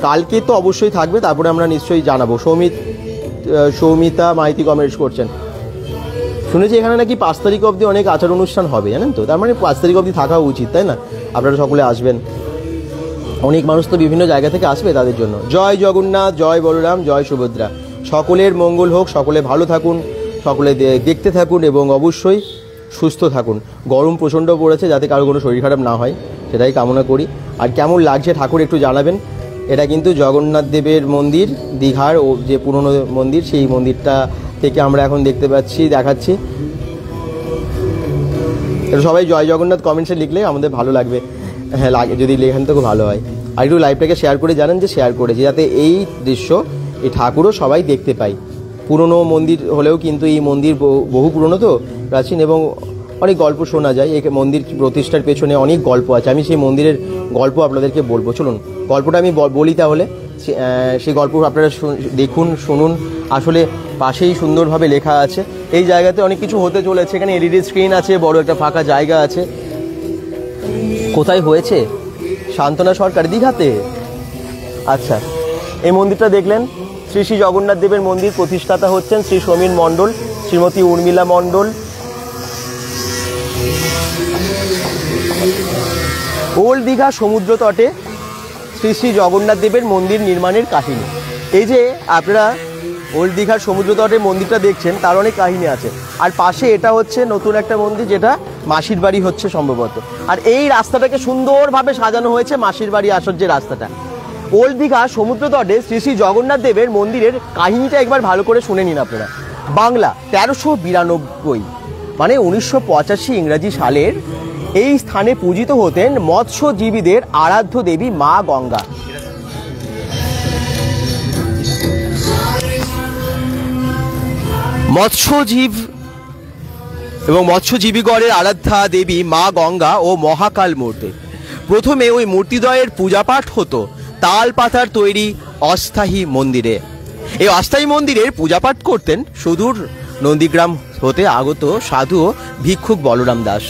কালকে তো অবশ্যই থাকবে, তারপরে আমরা নিশ্চয়ই জানাবো। সৌমিতা মাইতি কমেন্টস করছেন, শুনেছি এখানে নাকি 5 তারিখ অবধি অনেক আচার অনুষ্ঠান হবে, জানেন তো? তার মানে 5 তারিখ অবধি থাকা উচিত, তাই না? আপনারা সকলে আসবেন, অনেক মানুষ তো বিভিন্ন জায়গা থেকে আসবে, তাদের জন্য। জয় জগন্নাথ, জয় বলরাম, জয় সুভদ্রা। সকলের মঙ্গল হোক, সকলে ভালো থাকুন, সকলে দেখতে থাকুন এবং অবশ্যই সুস্থ থাকুন। গরম প্রচণ্ড পড়েছে, যাতে কারো কোনো শরীর খারাপ না হয় সেটাই কামনা করি। আর কেমন লাগছে ঠাকুর একটু জানাবেন। এটা কিন্তু জগন্নাথ দেবের মন্দির, দীঘার যে পুরনো মন্দির, সেই মন্দিরটা থেকে আমরা এখন দেখাচ্ছি। সবাই জয় জগন্নাথ কমেন্টসে লিখলে আমাদের ভালো লাগবে। হ্যাঁ, যদি লেখেন তো খুব ভালো হয়। আর একটু লাইভটাকে শেয়ার করে জানান যে শেয়ার করেছি, যাতে এই দৃশ্য, এই ঠাকুরও সবাই দেখতে পাই। পুরনো মন্দির হলেও কিন্তু এই মন্দির বহু পুরনো, তো প্রাচীন, এবং অনেক গল্প শোনা যায়। এই মন্দির প্রতিষ্ঠার পেছনে অনেক গল্প আছে। আমি সেই মন্দিরের গল্প আপনাদেরকে বলবো। চলুন গল্পটা আমি বলি তাহলে। সেই গল্প আপনারা দেখুন, শুনুন। আসলে পাশেই সুন্দরভাবে লেখা আছে। এই জায়গাতে অনেক কিছু হতে চলেছে। এখানে এলইডি স্ক্রিন আছে, বড় একটা ফাঁকা জায়গা আছে। কোথায় হয়েছে? সান্ত্বনা সরকার, দীঘাতে। আচ্ছা, এই মন্দিরটা দেখলেন, শ্রী শ্রী জগন্নাথ দেবের মন্দির। প্রতিষ্ঠাতা হচ্ছেন শ্রী সমীর মণ্ডল, শ্রীমতী উর্মিলা মণ্ডল। ওল্ড দীঘা সমুদ্র তটে শ্রী শ্রী জগন্নাথ দেবের মন্দির নির্মাণের কাহিনী। এই যে আপনারা ওল্ড দীঘার সমুদ্র তটে মন্দিরটা দেখছেন, তার অনেক কাহিনী আছে। আর পাশে এটা হচ্ছে নতুন একটা মন্দির, যেটা মাসির বাড়ি হচ্ছে সম্ভবত। আর এই রাস্তাটাকে সুন্দরভাবে সাজানো হয়েছে, মাসির বাড়ি আসার যে রাস্তাটা। ওল্ড দীঘা সমুদ্র তটে শ্রী শ্রী জগন্নাথ দেবের মন্দিরের কাহিনীটা একবার ভালো করে শুনে নিন আপনারা। বাংলা 1392, মানে 1985 ইংরাজি সালের এই স্থানে পূজিত হতেন মৎস্যজীবীদের আরাধ্য দেবী মা গঙ্গা। মৎস্যজীব এবং মৎস্যজীবীগণের আরাধ্যা দেবী মা গঙ্গা ও মহাকাল মূর্তি। প্রথমে ওই মূর্তিদ্বয়ের পূজাপাঠ হতো তাল পাতার তৈরি অস্থায়ী মন্দিরে। এই অস্থায়ী মন্দিরের পূজাপাঠ করতেন সুদূর নন্দীগ্রাম হতে আগত সাধু ও ভিক্ষুক বলরাম দাস।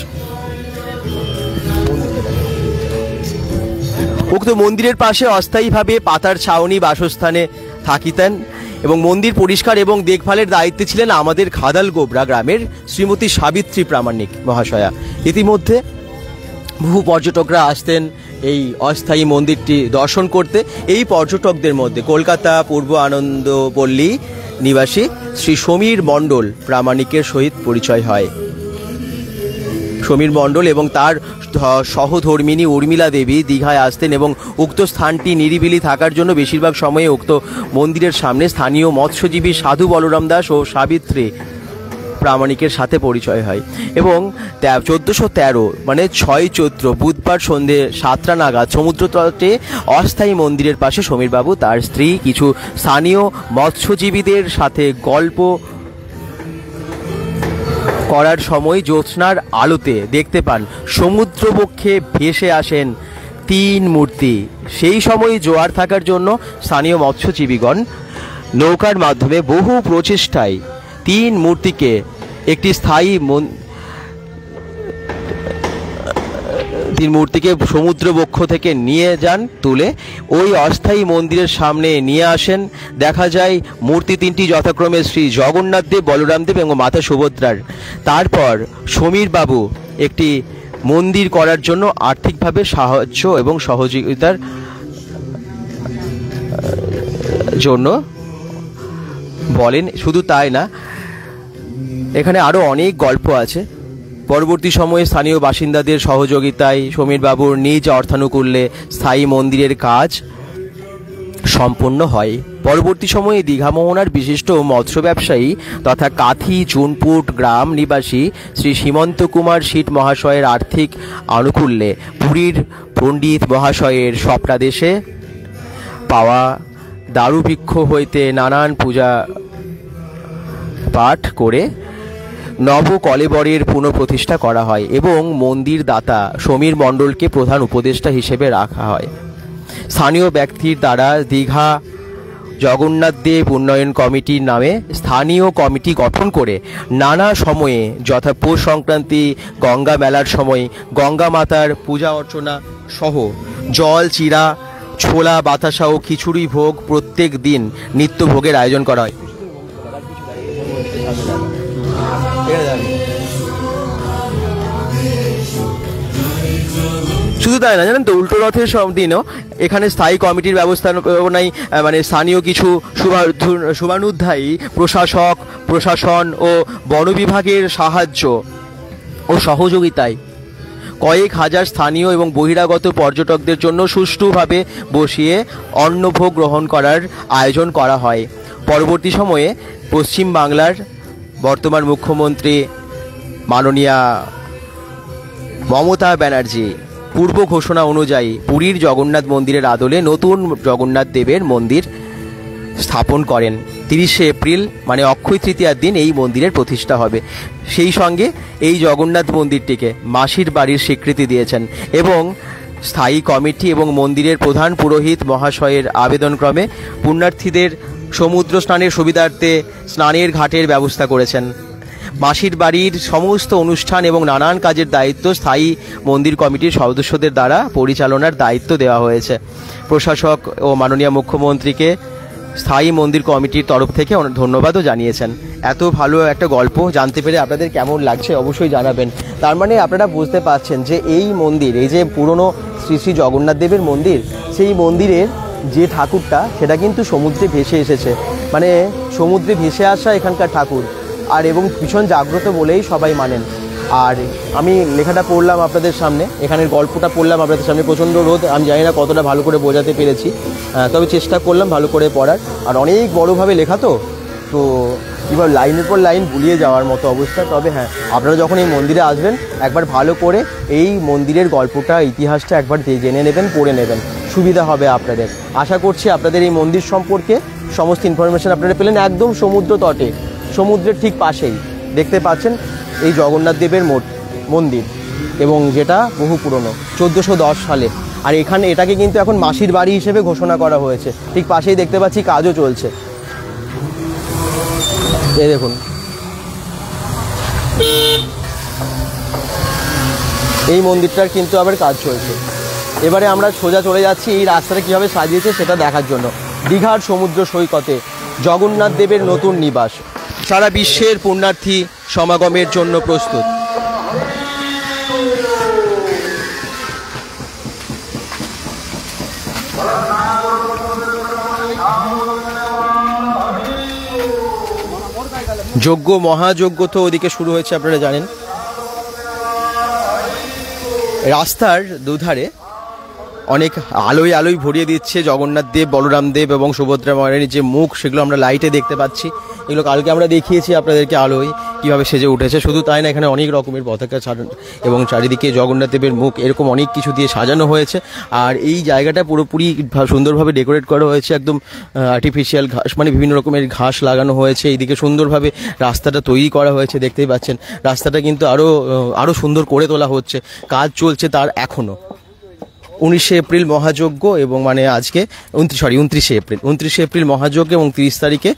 উক্ত মন্দিরের পাশে অস্থায়ীভাবে পাতার ছাউনি বাসস্থানে থাকিতেন এবং মন্দির পরিষ্কার এবং দেখভালের দায়িত্বে ছিলেন আমাদের খাদাল গোবরা গ্রামের শ্রীমতী সাবিত্রী প্রামাণিক মহাশয়া। ইতিমধ্যে বহু পর্যটকরা আসতেন এই অস্থায়ী মন্দিরটি দর্শন করতে। এই পর্যটকদের মধ্যে কলকাতা পূর্ব আনন্দপল্লী নিবাসী শ্রী সমীর মণ্ডল প্রামাণিকের সহিত পরিচয় হয়। সমীর মণ্ডল এবং তার সহধর্মিনী উর্মিলা দেবী দীঘায় আসতেন এবং উক্ত স্থানটি নিরিবিলি থাকার জন্য বেশিরভাগ সময়ে উক্ত মন্দিরের সামনে স্থানীয় মৎস্যজীবী সাধু বলরাম দাস ও সাবিত্রী প্রামাণিকের সাথে পরিচয় হয়। এবং 1413 মানে 6 চৈত্র বুধবার সন্ধে 7টা নাগাদ সমুদ্র তটে অস্থায়ী মন্দিরের পাশে সমীরবাবু, তার স্ত্রী, কিছু স্থানীয় মৎস্যজীবীদের সাথে গল্প করার সময় জ্যোৎস্নার আলোতে দেখতে পান সমুদ্রবক্ষে ভেসে আসেন 3 মূর্তি। সেই সময় জোয়ার থাকার জন্য স্থানীয় মৎস্যজীবীগণ নৌকার মাধ্যমে বহু প্রচেষ্টায় 3 মূর্তিকে একটি স্থায়ী সমুদ্রবক্ষ থেকে নিয়ে যান, তুলে ওই অস্থায়ী মন্দিরের সামনে নিয়ে আসেন। দেখা যায় মূর্তি 3টি যথাক্রমে শ্রী জগন্নাথ দেব, বলরাম দেব এবং মাতা সুভদ্রার। তারপর সমীর বাবু একটি মন্দির করার জন্য আর্থিকভাবে সাহায্য এবং সহযোগিতার জন্য বলেন। শুধু তাই না, এখানে আরও অনেক গল্প আছে। পরবর্তী সময়ে স্থানীয় বাসিন্দাদের সহযোগিতায় সমীরবাবুর নিজ অর্থানুকূল্যে স্থায়ী মন্দিরের কাজ সম্পন্ন হয়। পরবর্তী সময়ে দীঘা মোহনার বিশিষ্ট মৎস্য ব্যবসায়ী তথা কাথি চুনপুট গ্রাম নিবাসী শ্রী সীমন্ত কুমার শীট মহাশয়ের আর্থিক আনুকূল্যে পুরীর পণ্ডিত মহাশয়ের স্বপ্নাদেশে পাওয়া দারুবৃক্ষ হইতে নানান পূজা পাঠ করে নবকলেবরের পুনঃপ্রতিষ্ঠা করা হয় এবং মন্দির দাতা সমীর মণ্ডলকে প্রধান উপদেষ্টা হিসেবে রাখা হয়। স্থানীয় ব্যক্তির দ্বারা দীঘা জগন্নাথ দেব উন্নয়ন কমিটির নামে স্থানীয় কমিটি গঠন করে নানা সময়ে যথা পৌষ সংক্রান্তি, গঙ্গা মেলার সময় গঙ্গা মাতার পূজা অর্চনা সহ জল, চিরা, ছোলা, বাতাসা ও খিচুড়ি ভোগ প্রত্যেক দিন নিত্য ভোগের আয়োজন করা হয়। শুধু তাই না, জানেন তো, উল্টো রথের দিনও এখানে স্থায়ী কমিটির ব্যবস্থাপনায় মানে স্থানীয় কিছু শুভানুধ্যায়ী প্রশাসন ও বন বিভাগের সাহায্য ও সহযোগিতায় কয়েক হাজার স্থানীয় এবং বহিরাগত পর্যটকদের জন্য সুষ্ঠুভাবে বসিয়ে অন্নভোগ গ্রহণ করার আয়োজন করা হয়। পরবর্তী সময়ে পশ্চিম বাংলার বর্তমান মুখ্যমন্ত্রী মাননীয়া মমতা ব্যানার্জি পূর্ব ঘোষণা অনুযায়ী পুরীর জগন্নাথ মন্দিরের আদলে নতুন জগন্নাথ দেবের মন্দির স্থাপন করেন। 30শে এপ্রিল মানে অক্ষয় তৃতীয়ার দিন এই মন্দিরের প্রতিষ্ঠা হবে। সেই সঙ্গে এই জগন্নাথ মন্দিরটিকে মাসির বাড়ির স্বীকৃতি দিয়েছেন এবং স্থায়ী কমিটি এবং মন্দিরের প্রধান পুরোহিত মহাশয়ের আবেদনক্রমে পুণ্যার্থীদের সমুদ্র স্নানের সুবিধার্থে স্নানের ঘাটের ব্যবস্থা করেছেন। মাসির বাড়ির সমস্ত অনুষ্ঠান এবং নানান কাজের দায়িত্ব স্থায়ী মন্দির কমিটির সদস্যদের দ্বারা পরিচালনার দায়িত্ব দেওয়া হয়েছে। প্রশাসক ও মাননীয় মুখ্যমন্ত্রীকে স্থায়ী মন্দির কমিটির তরফ থেকে ধন্যবাদও জানিয়েছেন। এত ভালো একটা গল্প জানতে পেরে আপনাদের কেমন লাগছে অবশ্যই জানাবেন। তার মানে আপনারা বুঝতে পারছেন যে এই মন্দির, এই যে পুরনো শ্রী শ্রী জগন্নাথ দেবের মন্দির, সেই মন্দিরের যে ঠাকুরটা সেটা কিন্তু সমুদ্রে ভেসে এসেছে, মানে সমুদ্রে ভেসে আসা এখানকার ঠাকুর, আর এবং ভীষণ জাগ্রত বলেই সবাই মানেন। আর আমি লেখাটা পড়লাম আপনাদের সামনে, এখানের গল্পটা পড়লাম আপনাদের সামনে। প্রচণ্ড রোদ, আমি জানি না কতটা ভালো করে বোঝাতে পেরেছি, তবে চেষ্টা করলাম ভালো করে পড়ার। আর অনেক বড়োভাবে লেখা তো এবার লাইনের পর লাইন ভুলিয়ে যাওয়ার মতো অবস্থা। তবে হ্যাঁ, আপনারা যখন এই মন্দিরে আসবেন একবার ভালো করে এই মন্দিরের গল্পটা, ইতিহাসটা একবার জেনে নেবেন, পড়ে নেবেন, সুবিধা হবে আপনাদের। আশা করছি আপনাদের এই মন্দির সম্পর্কে সমস্ত ইনফরমেশন আপনারা পেলেন। একদম সমুদ্র তটে, সমুদ্রের ঠিক পাশেই দেখতে পাচ্ছেন এই জগন্নাথ দেবের মন্দির, এবং যেটা বহু পুরনো, 1410 সালে। আর এখানে এটাকে কিন্তু এখন মাসির বাড়ি হিসেবে ঘোষণা করা হয়েছে। ঠিক পাশেই দেখতে পাচ্ছি কাজও চলছে, এই দেখুন। এই মন্দিরটার কিন্তু আবার কাজ চলছে। এবারে আমরা সোজা চলে যাচ্ছি এই রাস্তাটা কীভাবে সাজিয়েছে সেটা দেখার জন্য। দীঘার সমুদ্র সৈকতে জগন্নাথ দেবের নতুন নিবাস সারা বিশ্বের পুণ্যার্থী সমাগমের জন্য প্রস্তুত। যজ্ঞ, মহাযজ্ঞ তো ওদিকে শুরু হয়েছে, আপনারা জানেন। রাস্তার দুধারে অনেক আলোয় ভরিয়ে দিচ্ছে জগন্নাথ দেব, বলরাম দেব এবং সুভদ্রা মায়ের যে মুখ, সেগুলো আমরা লাইটে দেখতে পাচ্ছি। এগুলো কালকে আমরা দেখিয়েছি আপনাদেরকে, আলোয় কীভাবে সেজে উঠেছে। শুধু তাই না, এখানে অনেক রকমের পতাকা এবং চারিদিকে জগন্নাথ দেবের মুখ, এরকম অনেক কিছু দিয়ে সাজানো হয়েছে। আর এই জায়গাটা পুরোপুরি সুন্দরভাবে ডেকোরেট করা হয়েছে, একদম আর্টিফিশিয়াল ঘাস, মানে বিভিন্ন রকমের ঘাস লাগানো হয়েছে। এইদিকে সুন্দরভাবে রাস্তাটা তৈরি করা হয়েছে, দেখতেই পাচ্ছেন। রাস্তাটা কিন্তু আরও সুন্দর করে তোলা হচ্ছে, কাজ চলছে তার এখনও। 19শে এপ্রিল মহাযজ্ঞ এবং মানে আজকে 29শে এপ্রিল মহাযজ্ঞ এবং 30 তারিখে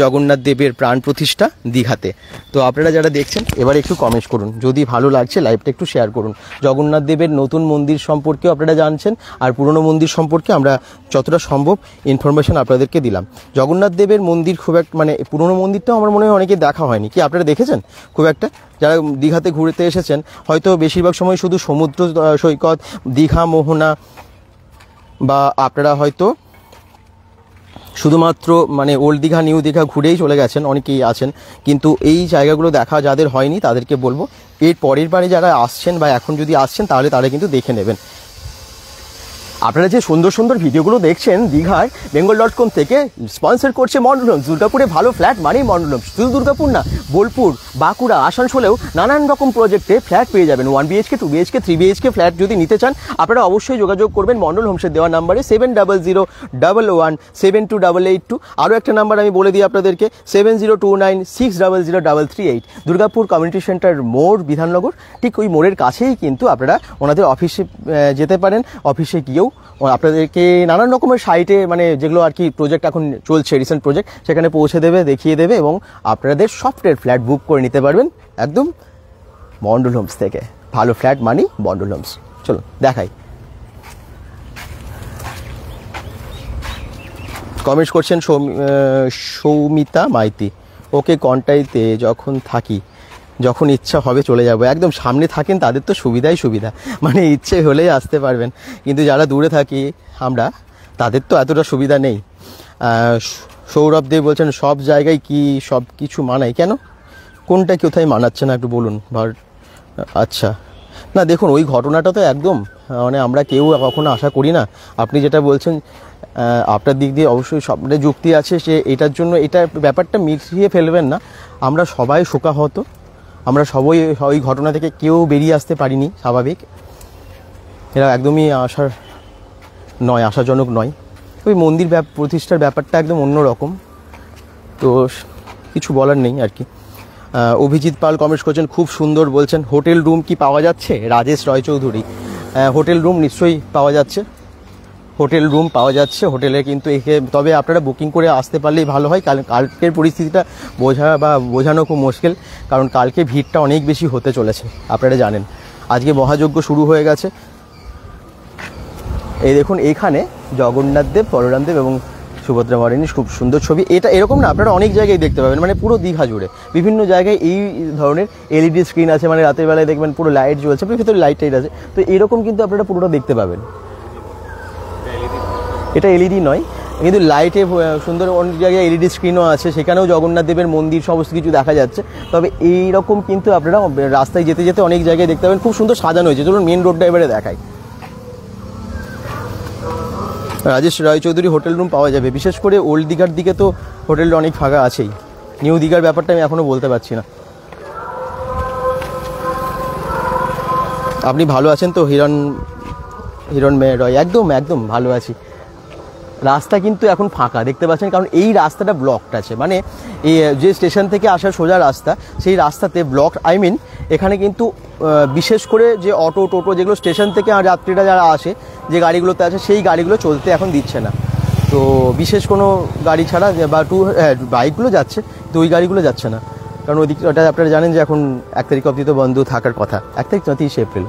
জগন্নাথ দেবের প্রাণ প্রতিষ্ঠা দীঘাতে। তো আপনারা যারা দেখছেন এবার একটু কমেন্ট করুন, যদি ভালো লাগছে লাইভটা একটু শেয়ার করুন। জগন্নাথ দেবের নতুন মন্দির সম্পর্কেও আপনারা জানছেন, আর পুরনো মন্দির সম্পর্কে আমরা যতটা সম্ভব ইনফরমেশন আপনাদেরকে দিলাম। জগন্নাথ দেবের মন্দির খুব একটা, মানে পুরনো মন্দিরটাও আমার মনে হয় অনেকে দেখা হয়নি। কি আপনারা দেখেছেন? খুব একটা যারা দীঘাতে ঘুরতে এসেছেন হয়তো বেশিরভাগ সময় শুধু সমুদ্র সৈকত, দীঘা, মোহনা, বা আপনারা হয়তো শুধুমাত্র মানে ওল্ড দীঘা, নিউ দীঘা ঘুরেই চলে গেছেন, অনেকেই আছেন। কিন্তু এই জায়গাগুলো দেখা যাদের হয়নি তাদেরকে বলবো এর পরের বারে যারা আসছেন বা এখন যদি আসছেন তাহলে তারা কিন্তু দেখে নেবেন। আপনারা যে সুন্দর সুন্দর ভিডিওগুলো দেখছেন দীঘার bengal.com থেকে স্পন্সর করছে মন্ডলমস। দুর্গাপুরে ভালো ফ্ল্যাট মানেই মন্ডলমস। শুধু দুর্গাপুর না, বোলপুর, বাঁকুড়া, আসানসোলেও নানান রকম প্রজেক্টে ফ্ল্যাট পেয়ে যাবেন। 1 BHK, 2 BHK, 3 BHK ফ্ল্যাট যদি নিতে চান আপনারা অবশ্যই যোগাযোগ করবেন মন্ডল হোমসের দেওয়া নাম্বারে 7001172882। আরও একটা নাম্বার আমি বলে দিই আপনাদেরকে, 7029600338। দুর্গাপুর কমিউনিটি সেন্টার মোড়, বিধাননগর, ঠিক ওই মোড়ের কাছেই কিন্তু আপনারা ওনাদের অফিসে যেতে পারেন। অফিসে গিয়েও আপনাদেরকে নানান রকমের সাইটে, মানে যেগুলো আর কি প্রজেক্ট এখন চলছে, রিসেন্ট প্রজেক্ট, সেখানে পৌঁছে দেবে, দেখিয়ে দেবে এবং আপনাদের সফটওয়্যার ফ্ল্যাট বুক করে নিতে পারবেন একদম মন্ডল হোমস থেকে। ভালো ফ্ল্যাট মানি মন্ডল হোমস। চলো দেখাই। কমেন্টস করছেন সৌমিতা মাইতি, ওকে কন্টাইতে যখন থাকি, যখন ইচ্ছা হবে চলে যাব। একদম সামনে থাকেন তাদের তো সুবিধাই সুবিধা, মানে ইচ্ছে হলেই আসতে পারবেন, কিন্তু যারা দূরে থাকি আমরা তাদের তো এতটা সুবিধা নেই। সৌরভ দেব বলছেন সব জায়গায় কি সব কিছু মানায়, কেন কোনটা কোথায় মানাচ্ছে না একটু বলুন। আচ্ছা না দেখুন, ওই ঘটনাটা তো একদম মানে আমরা কেউ কখনো আশা করি না। আপনি যেটা বলছেন আপনার দিক দিয়ে অবশ্যই সবটাই যুক্তি আছে, সে এটার জন্য এটা ব্যাপারটা মিশিয়ে ফেলবেন না। আমরা সবাই শোকাহত, আমরা সবাই ওই ঘটনা থেকে কেউ বেরিয়ে আসতে পারিনি, স্বাভাবিক। এরা একদমই আশাজনক নয়। ওই মন্দির প্রতিষ্ঠার ব্যাপারটা একদম অন্যরকম, তো কিছু বলার নেই আর কি। অভিজিৎ পাল কমেন্টস করছেন খুব সুন্দর, বলছেন হোটেল রুম কি পাওয়া যাচ্ছে? রাজেশ রয়চৌধুরী, হোটেল রুম নিশ্চয়ই পাওয়া যাচ্ছে, হোটেল রুম পাওয়া যাচ্ছে হোটেলে, কিন্তু তবে আপনারা বুকিং করে আসতে পারলেই ভালো হয়। কালকের পরিস্থিতিটা বোঝানো খুব মুশকিল, কারণ কালকে ভিড়টা অনেক বেশি হতে চলেছে, আপনারা জানেন। আজকে মহাযজ্ঞ শুরু হয়ে গেছে। এই দেখুন এখানে জগন্নাথ দেব, বলরাম দেব এবং সুভদ্রা মহারানীর খুব সুন্দর ছবি। এটা এরকম না, আপনারা অনেক জায়গায় দেখতে পাবেন, মানে পুরো দীঘা জুড়ে বিভিন্ন জায়গায় এই ধরনের এলইডি স্ক্রিন আছে, মানে রাতের বেলায় দেখবেন পুরো লাইট জ্বলছে, ভিতরে লাইট টাইট আছে, তো এরকম কিন্তু আপনারা পুরোটা দেখতে পাবেন। এটা এলইডি নয়, কিন্তু লাইটে সুন্দর, অনেক জায়গায় এলইডি স্ক্রিনও আছে, সেখানেও জগন্নাথ দেবের মন্দির সমস্ত কিছু দেখা যাচ্ছে। তবে এইরকম কিন্তু আপনারা রাস্তায় যেতে যেতে অনেক জায়গায় দেখতে পাবেন, খুব সুন্দর সাজানো হয়েছে। চলুন মেন রোডটা এবারে দেখাই। রাজেশ রায়চৌধুরী হোটেল রুম পাওয়া যাবে, বিশেষ করে ওল্ড দীঘার দিকে তো হোটেল অনেক ফাঁকা আছেই। নিউ দীঘার ব্যাপারটা আমি এখনও বলতে পারছি না। আপনি ভালো আছেন তো হিরণময় রয়? একদম একদম ভালো আছি। রাস্তা কিন্তু এখন ফাঁকা দেখতে পাচ্ছেন, কারণ এই রাস্তাটা ব্লকড আছে, মানে এই যে স্টেশন থেকে আসার সোজা রাস্তা, সেই রাস্তাতে ব্লক, এখানে কিন্তু বিশেষ করে যে অটো টোটো যেগুলো স্টেশন থেকে যাত্রীরা যারা আসে, যে গাড়িগুলোতে আছে, সেই গাড়িগুলো চলতে এখন দিচ্ছে না। তো বিশেষ কোনো গাড়ি ছাড়া বা বাইকগুলো যাচ্ছে, তো ওই গাড়িগুলো যাচ্ছে না, কারণ ওটা আপনারা জানেন যে এখন 1 তারিখ অবধি তো বন্ধ থাকার কথা। 1 তারিখ 30 এপ্রিল,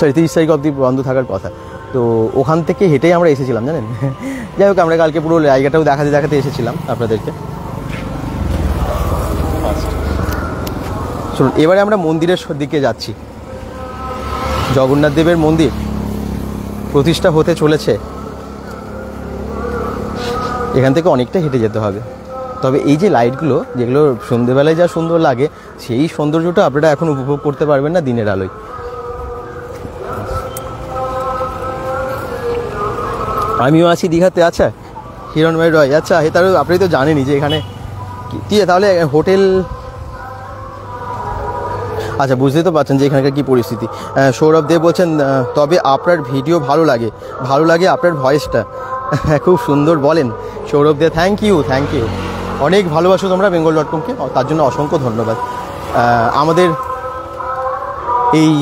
30 তারিখ অবধি বন্ধ থাকার কথা। তো ওখান থেকে হেঁটেই আমরা এসেছিলাম জানেন। যাই হোক, আমরা কালকে পুরো জায়গাটাও দেখাতে এসেছিলাম আপনাদেরকে। চলুন এবারে আমরা মন্দিরের দিকে যাচ্ছি। জগন্নাথ দেবের মন্দির প্রতিষ্ঠা হতে চলেছে, এখান থেকে অনেকটা হেঁটে যেতে হবে। তবে এই যে লাইটগুলো, যেগুলো সন্ধ্যেবেলায় যা সুন্দর লাগে, সেই সৌন্দর্যটা আপনারা এখন উপভোগ করতে পারবেন না দিনের আলোয়। আমিও আছি দীঘাতে। আচ্ছা হিরণময় রয়, আচ্ছা তাহলে আপনি তো জানেনই যে এখানে কি, তাহলে হোটেল, আচ্ছা বুঝতেই তো পারছেন যে এখানকার কী পরিস্থিতি। সৌরভ দেব বলছেন তবে আপনার ভিডিও ভালো লাগে আপনার ভয়েসটা খুব সুন্দর বলেন। সৌরভ দেব থ্যাংক ইউ, অনেক ভালোবাসো তোমরা bengal.com-কে, তার জন্য অসংখ্য ধন্যবাদ। আমাদের এই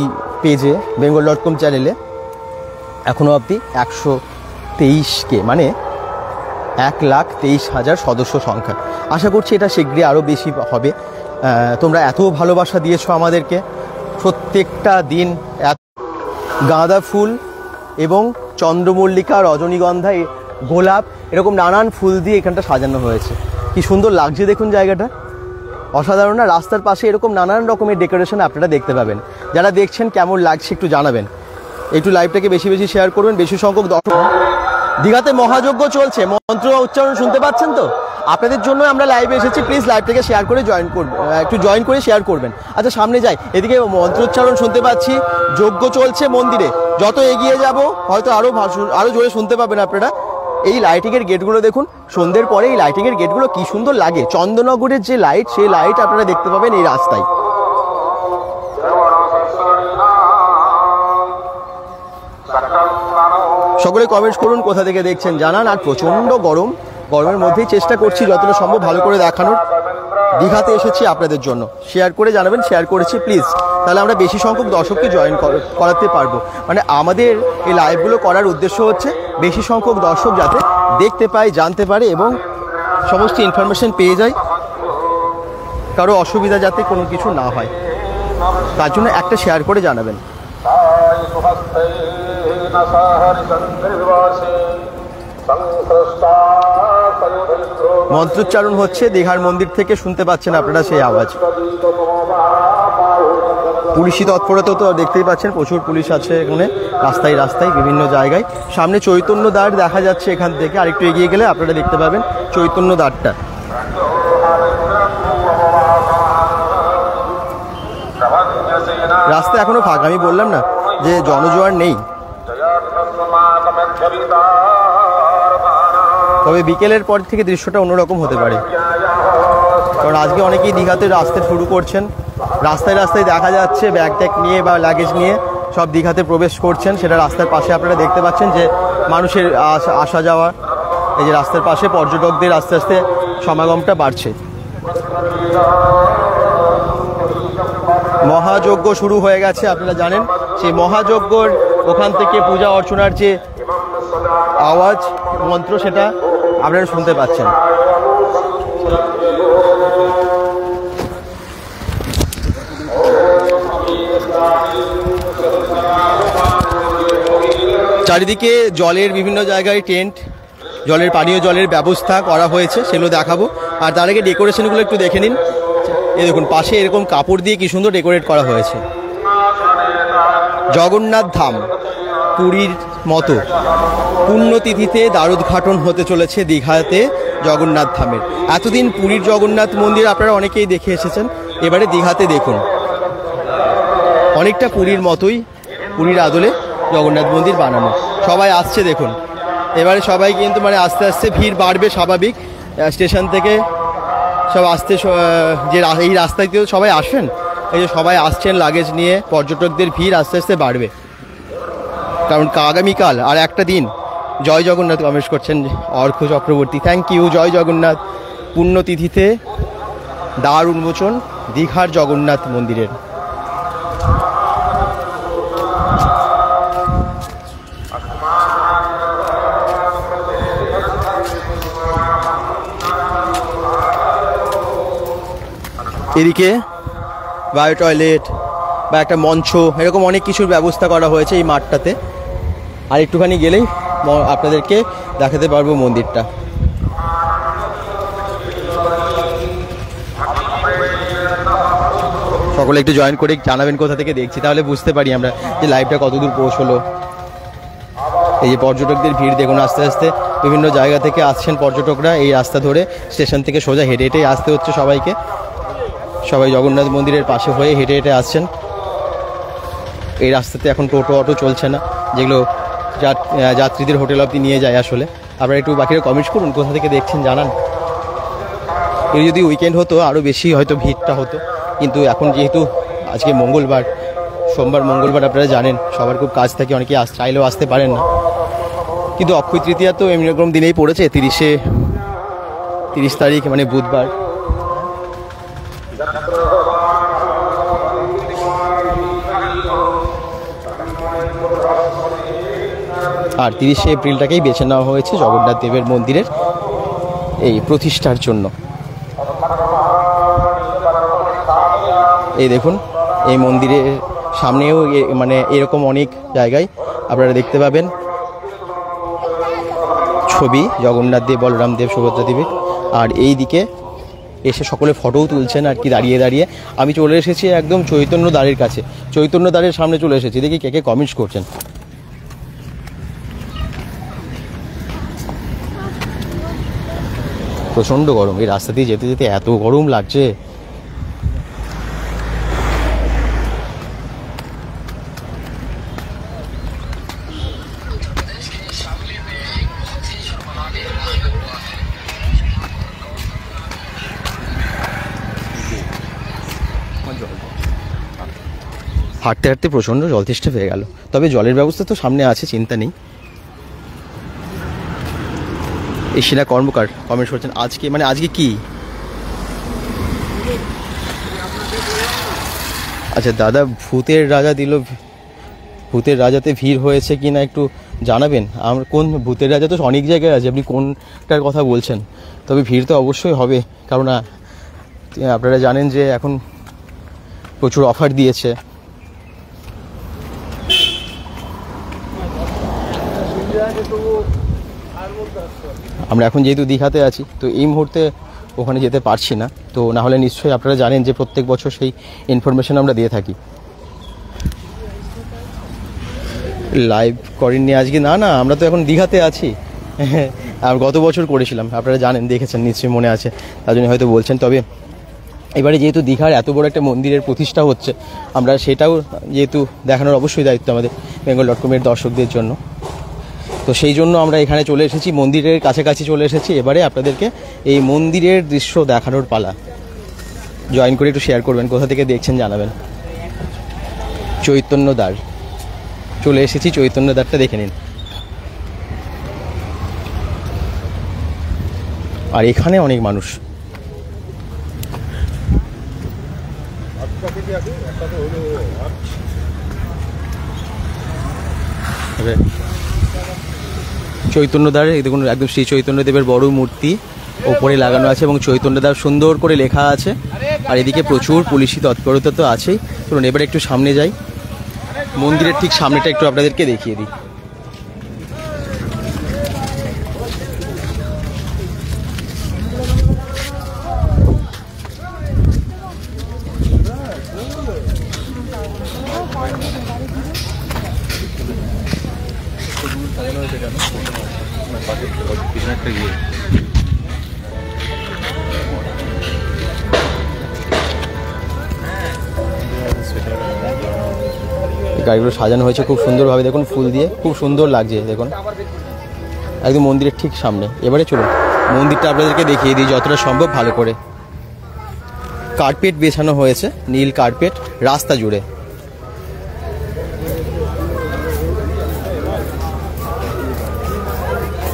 পেজে bengal.com চ্যানেলে এখনও অবধি 123K, মানে 1,23,000 সদস্য সংখ্যা। আশা করছি এটা শীঘ্রই আরও বেশি হবে। তোমরা এত ভালোবাসা দিয়েছো আমাদেরকে, প্রত্যেকটা দিন গাঁদা ফুল এবং চন্দ্রমল্লিকা, রজনীগন্ধা, গোলাপ, এরকম নানান ফুল দিয়ে এখানটা সাজানো হয়েছে। কি সুন্দর লাগছে দেখুন জায়গাটা, অসাধারণ না? রাস্তার পাশে এরকম নানান রকমের ডেকোরেশন আপনারা দেখতে পাবেন। যারা দেখছেন কেমন লাগছে একটু জানাবেন, একটু লাইভটাকে বেশি বেশি শেয়ার করবেন, বেশি সংখ্যক দর্শক। দীঘাতে মহাযজ্ঞ চলছে, মন্ত্র উচ্চারণ শুনতে পাচ্ছেন তো? আপনাদের জন্য আমরা লাইভে এসেছি, প্লিজ লাইভটাকে শেয়ার করে একটু জয়েন করে শেয়ার করবেন। আচ্ছা সামনে যাই, এদিকে মন্ত্রোচ্চারণ শুনতে পাচ্ছি, যজ্ঞ চলছে মন্দিরে। যত এগিয়ে যাব হয়তো আরও জোরে শুনতে পাবেন আপনারা। এই লাইটিংয়ের গেটগুলো দেখুন, সন্ধ্যের পরে এই লাইটিংয়ের গেটগুলো কি সুন্দর লাগে। চন্দননগরের যে লাইট, সেই লাইট আপনারা দেখতে পাবেন এই রাস্তায়। সকলে কমেন্টস করুন, কোথা থেকে দেখছেন জানান। আর প্রচণ্ড গরমের মধ্যেই চেষ্টা করছি যতটা সম্ভব ভালো করে দেখানোর। দীঘাতে এসেছি আপনাদের জন্য, শেয়ার করে জানাবেন, শেয়ার করেছি প্লিজ, তাহলে আমরা বেশি সংখ্যক দর্শককে জয়েন করাতে পারবো। মানে আমাদের এই লাইভগুলো করার উদ্দেশ্য হচ্ছে বেশি সংখ্যক দর্শক যাতে দেখতে পায়, জানতে পারে এবং সমস্ত ইনফরমেশন পেয়ে যায়, কারো অসুবিধা যাতে কোনো কিছু না হয়, তার জন্য একটা শেয়ার করে জানাবেন। মন্ত্রোচ্চারণ হচ্ছে দীঘার মন্দির থেকে, শুনতে পাচ্ছেন আপনারা সেই আওয়াজ। পুলিশি তৎপরতা তো দেখতেই পাচ্ছেন, প্রচুর পুলিশ আছে এখানে রাস্তায় রাস্তায় বিভিন্ন জায়গায়। সামনে চৈতন্য দ্বার দেখা যাচ্ছে এখান থেকে, আরেকটু এগিয়ে গেলে আপনারা দেখতে পাবেন চৈতন্য দ্বারটা। রাস্তা এখনো ফাঁকা, আমি বললাম না যে জনজোয়ার নেই, তবে বিকেলের পর থেকে দৃশ্যটা অন্যরকম হতে পারে, কারণ আজকে অনেকেই দীঘাতে আসতে শুরু করছেন। রাস্তায় রাস্তায় দেখা যাচ্ছে ব্যাগ ট্যাগ নিয়ে বা লাগেজ নিয়ে সব দীঘাতে প্রবেশ করছেন, সেটা রাস্তার পাশে আপনারা দেখতে পাচ্ছেন যে মানুষের আসা যাওয়া। এই যে রাস্তার পাশে পর্যটকদের আস্তে আস্তে সমাগমটা বাড়ছে। মহাযজ্ঞ শুরু হয়ে গেছে, আপনারা জানেন সেই মহাযজ্ঞর ওখান থেকে পূজা অর্চনার যে আওয়াজ মন্ত্র সেটা আপনারা শুনতে পাচ্ছেন। চারিদিকে জলের বিভিন্ন জায়গায় টেন্ট, জলের পানীয় জলের ব্যবস্থা করা হয়েছে, সেগুলো দেখাবো। আর তার আগে ডেকোরেশনগুলো একটু দেখে নিন। এই দেখুন পাশে এরকম কাপড় দিয়ে কি সুন্দর ডেকোরেট করা হয়েছে। জগন্নাথ ধাম পুরীর মতো পুণ্যতিথিতে দ্বারোদ্ঘাটন হতে চলেছে দীঘাতে জগন্নাথ ধামের। এতদিন পুরীর জগন্নাথ মন্দির আপনারা অনেকেই দেখে এসেছেন, এবারে দীঘাতে দেখুন অনেকটা পুরীর মতোই, পুরীর আদলে জগন্নাথ মন্দির বানানো। সবাই আসছে দেখুন, এবারে সবাই কিন্তু মানে আস্তে আস্তে ভিড় বাড়বে স্বাভাবিক। স্টেশন থেকে সব আসতে, যে এই রাস্তায় তো সবাই আসেন, এই যে সবাই আসছেন লাগেজ নিয়ে, পর্যটকদের ভিড় আস্তে আস্তে বাড়বে। কারণ আগামীকাল আর একটা দিন। জয় জগন্নাথ কমেন্ট করছেন অর্ঘ চক্রবর্তী, থ্যাংক ইউ। জয় জগন্নাথ। পুণ্যতিথিতে দ্বার উন্মোচন দীঘার জগন্নাথ মন্দিরের। এদিকে বায়ো টয়লেট বা একটা মঞ্চ, এরকম অনেক কিছুর ব্যবস্থা করা হয়েছে এই মাঠটাতে। আর একটুখানি গেলেই আপনাদেরকে দেখাতে পারবো মন্দিরটা। সকলে একটু জয়েন করে জানাবেন কোথা থেকে দেখছি, তাহলে বুঝতে পারি আমরা যে লাইভটা কতদূর পৌঁছলো। এই যে পর্যটকদের ভিড় দেখুন, আস্তে আস্তে বিভিন্ন জায়গা থেকে আসছেন পর্যটকরা এই রাস্তা ধরে। স্টেশন থেকে সোজা হেঁটে হেঁটেই আসতে হচ্ছে সবাইকে। সবাই জগন্নাথ মন্দিরের পাশে হয়ে হেঁটে হেঁটে আসছেন। এই রাস্তাতে এখন টোটো অটো চলছে না, যেগুলো যাত্রীদের হোটেল অবধি নিয়ে যায়। আসলে আপনারা একটু বাকিরা কমেন্ট করুন কোথা থেকে দেখছেন জানান। এই যদি উইকেন্ড হতো আরও বেশি হয়তো ভিড়টা হতো, কিন্তু এখন যেহেতু আজকে মঙ্গলবার, সোমবার মঙ্গলবার আপনারা জানেন সবার খুব কাজ থাকে, অনেকে চাইলেও আসতে পারেন না। কিন্তু অক্ষয় তৃতীয়া তো এরকম দিনেই পড়েছে, 30 তারিখ মানে বুধবার। আর 30শে এপ্রিলটাকেই বেছে নেওয়া হয়েছে জগন্নাথ দেবের মন্দিরের এই প্রতিষ্ঠার জন্য। এই দেখুন এই মন্দিরের সামনেও মানে এরকম অনেক জায়গায় আপনারা দেখতে পাবেন ছবি জগন্নাথ দেব, বলরাম দেব, সুভদ্রা দেবীর। আর এই দিকে এসে সকলে ফটোও তুলছেন আর কি দাঁড়িয়ে দাঁড়িয়ে। আমি চলে এসেছি একদম চৈতন্য দ্বারের কাছে, চৈতন্য দ্বারের সামনে চলে এসেছি। দেখি কে কে কমেন্টস করছেন। প্রচণ্ড গরম, এই রাস্তা দিয়ে যেতে যেতে এত গরম লাগছে। হাঁটতে হাঁটতে প্রচণ্ড জল তেষ্টা পেয়ে গেল, তবে জলের ব্যবস্থা তো সামনে আছে, চিন্তা নেই। ইশিনা কর্মকার কমেন্ট করছেন আজকে মানে আজকে কি? আচ্ছা দাদা, ভূতের রাজা দিল, ভূতের রাজাতে ভিড় হয়েছে কি না একটু জানাবেন। আমার কোন ভূতের রাজা তো অনেক জায়গায় আছে, আপনি কোনটার কথা বলছেন? তবে ভিড় তো অবশ্যই হবে, কারণ আপনারা জানেন যে এখন প্রচুর অফার দিয়েছে। আমরা এখন যেহেতু দীঘাতে আছি, তো এই মুহূর্তে ওখানে যেতে পারছি না। তো না হলে নিশ্চয়ই আপনারা জানেন যে প্রত্যেক বছর সেই ইনফরমেশন আমরা দিয়ে থাকি। লাইভ করেননি আজকে? না না, আমরা তো এখন দীঘাতে আছি। আর গত বছর করেছিলাম, আপনারা জানেন, দেখেছেন নিশ্চয়ই, মনে আছে, তার জন্য হয়তো বলছেন। তবে এবারে যেহেতু দীঘার এত বড় একটা মন্দিরের প্রতিষ্ঠা হচ্ছে, আমরা সেটাও যেহেতু দেখানোর অবশ্যই দায়িত্ব আমাদের bengal.com-এর দর্শকদের জন্য। তো সেই জন্য আমরা এখানে চলে এসেছি, মন্দিরের কাছাকাছি চলে এসেছি। এবারে আপনাদেরকে এই মন্দিরের দৃশ্য দেখানোর পালা। জয়েন করে একটু শেয়ার করবেন, কোথা থেকে দেখছেন জানাবেন। চৈতন্যদ্বার চলে এসেছি, চৈতন্যদ্বারটা দেখে নিন। আর এখানে অনেক মানুষ। চৈতন্যদ্বার, এই দেখুন একদম শ্রী চৈতন্যদেবের বড় মূর্তি ওপরে লাগানো আছে এবং চৈতন্যদ্বার সুন্দর করে লেখা আছে। আর এদিকে প্রচুর পুলিশি তৎপরতা তো আছেই। চলুন এবার একটু সামনে যাই, মন্দিরের ঠিক সামনেটা একটু আপনাদেরকে দেখিয়ে দিই। গাড়িগুলো সাজানো হয়েছে খুব সুন্দরভাবে, দেখুন ফুল দিয়ে খুব সুন্দর লাগছে, দেখুন একদম মন্দিরের ঠিক সামনে। এবারে চলুন মন্দিরটা আপনাদেরকে দেখিয়ে দিই যতটা সম্ভব ভালো করে। কার্পেট বেছানো হয়েছে, নীল কার্পেট রাস্তা জুড়ে।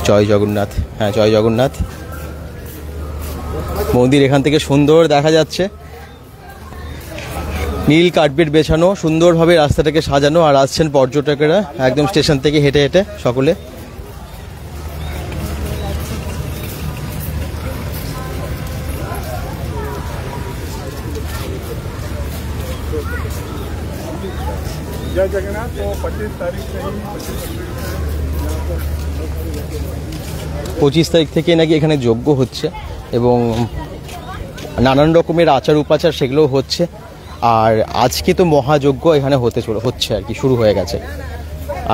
জয় জগন্নাথ। হ্যাঁ, জয় জগন্নাথ। মন্দির এখান থেকে সুন্দর দেখা যাচ্ছে, নীল কার্পেট বেছানো, সুন্দরভাবে রাস্তাটাকে সাজানো। আর আসছেন পর্যটকেরা একদম স্টেশন থেকে হেঁটে হেঁটে সকলে। जय जगन्नाथ। तो 25 तारीख से ही 25 তারিখ থেকে নাকি এখানে যজ্ঞ হচ্ছে এবং নানান রকমের আচার উপাচার সেগুলো হচ্ছে। আর আজকে তো মহাযজ্ঞ এখানে হচ্ছে আর কি, শুরু হয়ে গেছে।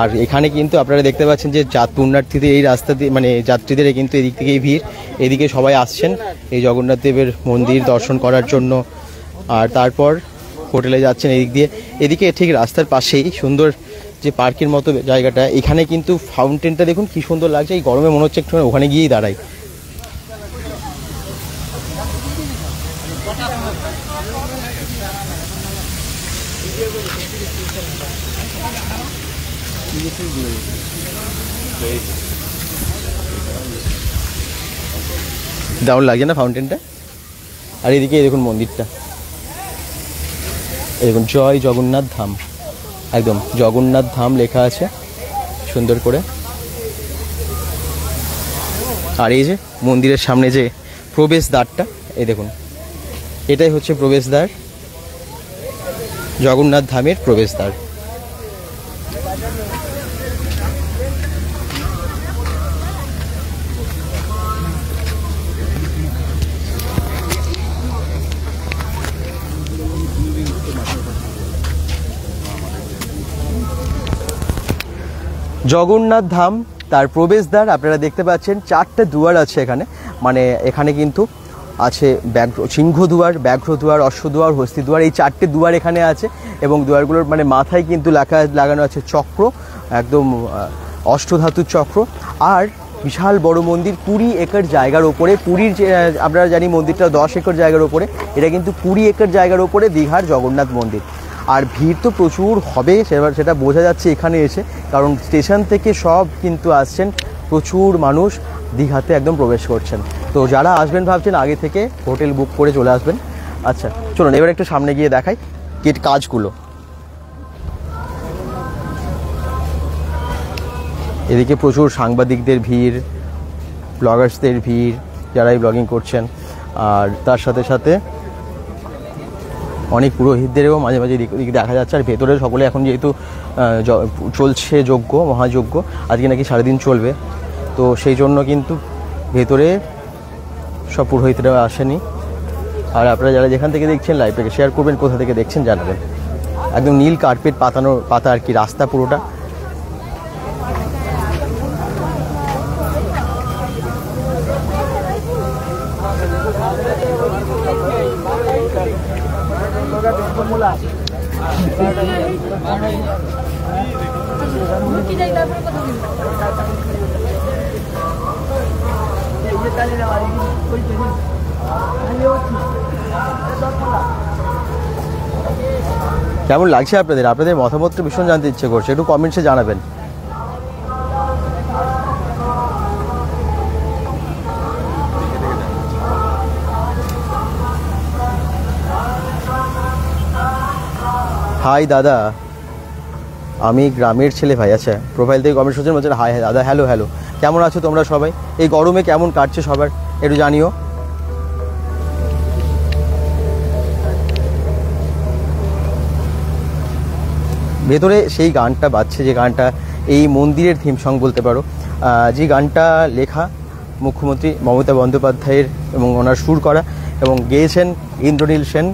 আর এখানে কিন্তু আপনারা দেখতে পাচ্ছেন যে পুণ্যার্থীদের এই রাস্তা দিয়ে, মানে যাত্রীদের কিন্তু এদিক থেকেই ভিড়। এদিকে সবাই আসছেন এই জগন্নাথ দেবের মন্দির দর্শন করার জন্য। আর তারপর হোটেলে যাচ্ছেন এদিক দিয়ে। এদিকে ঠিক রাস্তার পাশেই সুন্দর যে পার্কের মতো জায়গাটা, এখানে কিন্তু ফাউন্টেনটা দেখুন কি সুন্দর লাগছে। এই গরমে মনে হচ্ছে একটু ওখানে গিয়েই দাঁড়াই। দারুণ লাগছে না ফাউন্টেনটা? আর এদিকে দেখুন মন্দিরটা, দেখুন জয় জগন্নাথ ধাম, একদম জগন্নাথ ধাম লেখা আছে সুন্দর করে। আর এই যে মন্দিরের সামনে যে প্রবেশদ্বারটা, এই দেখুন এটাই হচ্ছে প্রবেশদ্বার, জগন্নাথ ধামের প্রবেশদ্বার। জগন্নাথ ধাম তার প্রবেশদ্বার আপনারা দেখতে পাচ্ছেন। 4টে দুয়ার আছে এখানে, মানে এখানে কিন্তু আছে সিংহ দুয়ার, ব্যাঘ্র দুয়ার, অশ্ব দুয়ার, হস্তি দুয়ার। এই 4টে দুয়ার এখানে আছে এবং দুয়ারগুলোর মানে মাথায় কিন্তু লাগানো আছে চক্র, একদম অষ্টধাতুর চক্র। আর বিশাল বড় মন্দির, 20 একর জায়গার ওপরে। পুরীর যে আপনারা জানি মন্দিরটা 10 একর জায়গার ওপরে, এটা কিন্তু 20 একর জায়গার ওপরে দীঘার জগন্নাথ মন্দির। আর ভিড় তো প্রচুর হবে, সেটা বোঝা যাচ্ছে এখানে এসে, কারণ স্টেশন থেকে সব কিন্তু আসছেন, প্রচুর মানুষ দীঘাতে একদম প্রবেশ করছেন। তো যারা আসবেন ভাবছেন আগে থেকে হোটেল বুক করে চলে আসবেন। আচ্ছা চলুন এবার একটু সামনে গিয়ে দেখাই কাজগুলো। এদিকে প্রচুর সাংবাদিকদের ভিড়, ব্লগার্সদের ভিড়, যারাই ব্লগিং করছেন। আর তার সাথে সাথে অনেক পুরোহিতদেরও মাঝে মাঝে দিকে দেখা যাচ্ছে। আর ভেতরে সকলে এখন যেহেতু চলছে যজ্ঞ, মহাযজ্ঞ, আজকে নাকি সারাদিন চলবে, তো সেই জন্য কিন্তু ভেতরে সব পুরোহিতরা আসেনি। আর আপনারা যারা যেখান থেকে দেখছেন লাইভটাকে শেয়ার করবেন, কোথা থেকে দেখছেন জানাবেন। একদম নীল কার্পেট পাতা আর কি রাস্তা পুরোটা। কেমন লাগছে আপনাদের? আপনাদের মতামতটা ভীষণ জানতে ইচ্ছে করছে, একটু কমেন্টসে জানাবেন। হাই দাদা, আমি গ্রামের ছেলে ভাই। আচ্ছা, প্রোফাইল থেকে কমেন্ট করছেন, বলছেন হাই দাদা, হ্যালো হ্যালো, কেমন আছো তোমরা সবাই? এই গরমে কেমন কাটছে সবার একটু জানিও। ভেতরে সেই গানটা বাজছে, যে গানটা এই মন্দিরের থিম সং বলতে পারো, যে গানটা লেখা মুখ্যমন্ত্রী মমতা বন্দ্যোপাধ্যায়ের এবং ওনার সুর করা, এবং গেয়েছেন ইন্দ্রনীল সেন,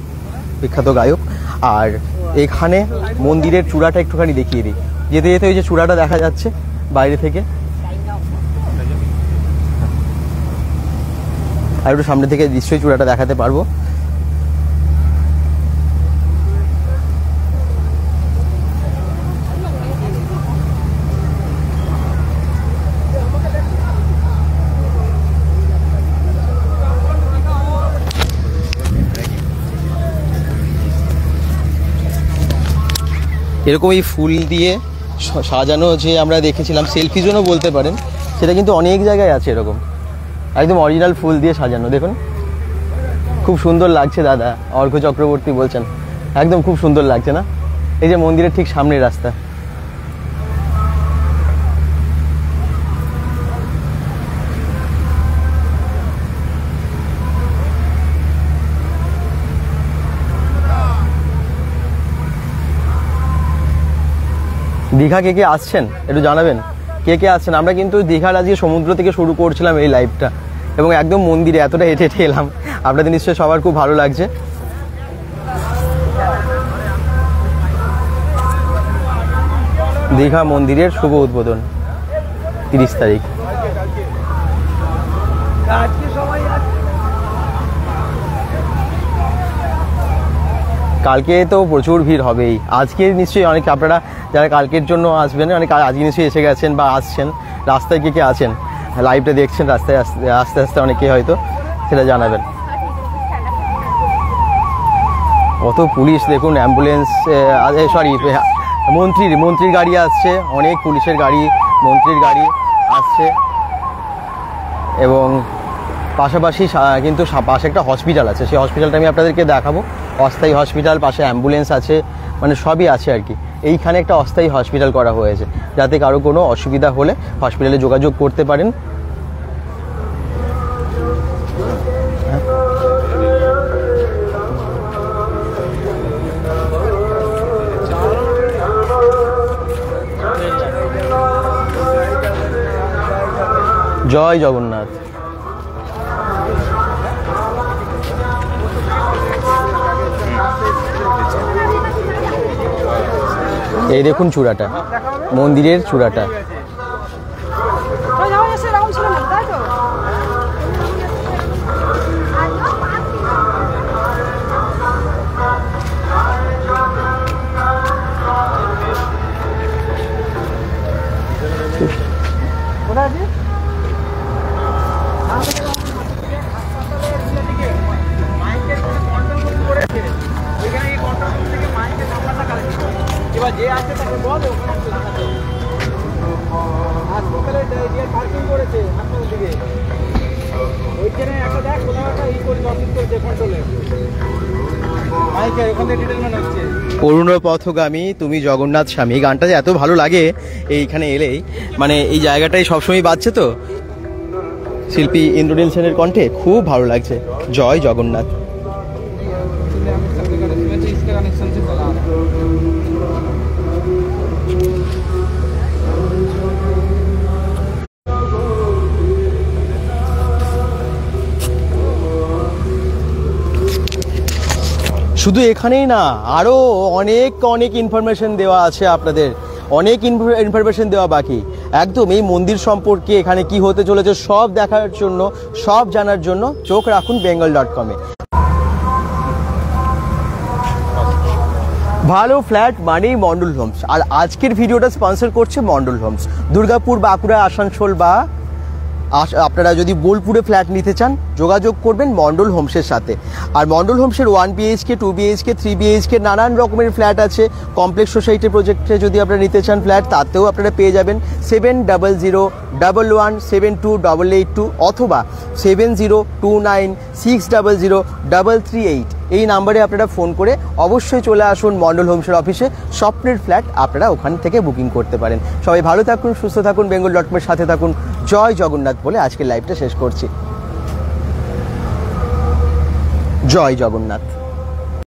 বিখ্যাত গায়ক। আর এখানে মন্দিরের চূড়াটা একটুখানি দেখিয়ে দিই। যেতে যেতে ওই যে চূড়াটা দেখা যাচ্ছে বাইরে থেকে, আর একটু সামনে থেকে নিশ্চয়ই চূড়াটা দেখাতে পারবো। এরকম এই ফুল দিয়ে সাজানো যে আমরা দেখেছিলাম, সেলফি জন্য বলতে পারেন, সেটা কিন্তু অনেক জায়গায় আছে এরকম একদম অরিজিনাল ফুল দিয়ে সাজানো। দেখুন খুব সুন্দর লাগছে দাদা, অর্ঘ্য চক্রবর্তী বলছেন, একদম খুব সুন্দর লাগছে না? এই যে মন্দিরের ঠিক সামনের রাস্তা, দীঘা কে কে আসছেন একটু জানাবেন, কে কে আসছেন। আমরা কিন্তু দীঘার আজকে সমুদ্র থেকে শুরু করছিলাম এই লাইভটা, এবং একদম মন্দিরে এতটা হেঁটে হেঁটে এলাম। আপনাদের নিশ্চয়ই সবার খুব ভালো লাগছে। দীঘা মন্দিরের শুভ উদ্বোধন 30 তারিখ। কালকে তো প্রচুর ভিড় হবেই। আজকে নিশ্চয়ই অনেক, আপনারা যারা কালকের জন্য আসবেন, অনেক আজকে নিশ্চয়ই এসে গেছেন বা আসছেন। রাস্তায় কে কে আছেন, লাইভটা দেখছেন, রাস্তায় আস্তে আস্তে অনেকে হয়তো সেটা জানাবেন। কত পুলিশ দেখুন, অ্যাম্বুলেন্স, সরি মন্ত্রীর গাড়ি আসছে, অনেক পুলিশের গাড়ি, মন্ত্রীর গাড়ি আসছে। এবং পাশাপাশি কিন্তু পাশে একটা হসপিটাল আছে, সেই হসপিটালটা আমি আপনাদেরকে দেখাবো। অস্থায়ী হসপিটাল, পাশে অ্যাম্বুলেন্স আছে, মানে সবই আছে আর কি। এইখানে একটা অস্থায়ী হসপিটাল করা হয়েছে, যাতে কারো কোনো অসুবিধা হলে হসপিটালে যোগাযোগ করতে পারেন। জয় জগন্নাথ। এই দেখুন চূড়াটা, মন্দিরের চূড়াটা। অরুণ পথগামী তুমি জগন্নাথ স্বামী, এই গানটা যে এত ভালো লাগে এইখানে এলেই, মানে এই জায়গাটাই সবসময় বাজছে তো শিল্পী ইন্দ্রনীল সেনের কণ্ঠে, খুব ভালো লাগছে। জয় জগন্নাথ। শুধু এখানেই না, আরও অনেক অনেক ইনফরমেশন দেওয়া আছে আপনাদের, অনেক ইনফরমেশন দেওয়া বাকি। একদম এই মন্দির সম্পর্কে এখানে কি হতে চলেছে সব দেখার জন্য, সব জানার জন্য চোখ রাখুন bengal.com-এ। ভালো ফ্ল্যাট মানেই মন্ডল হোমস, আর আজকের ভিডিওটা স্পন্সর করছে মন্ডল হোমস। দুর্গাপুর, বাঁকুড়া, আসানসোল বা আপনারা যদি বোলপুরে ফ্ল্যাট নিতে চান যোগাযোগ করবেন মন্ডল হোমসের সাথে। আর মন্ডল হোমসের 1 BHK, 2 BHK, 3 BHK নানান রকমের ফ্ল্যাট আছে। কমপ্লেক্স সোসাইটি প্রজেক্টে যদি আপনারা নিতে চান ফ্ল্যাট, তাতেও আপনারা পেয়ে যাবেন 7001172882 অথবা 7029600338 এই নাম্বারে আপনারা ফোন করে অবশ্যই চলে আসুন মন্ডল হোমসের অফিসে। স্বপ্নের ফ্ল্যাট আপনারা ওখান থেকে বুকিং করতে পারেন। সবাই ভালো থাকুন, সুস্থ থাকুন, bengal.com-এর সাথে থাকুন। জয় জগন্নাথ বলে আজকের লাইভটা শেষ করছি। জয় জগন্নাথ।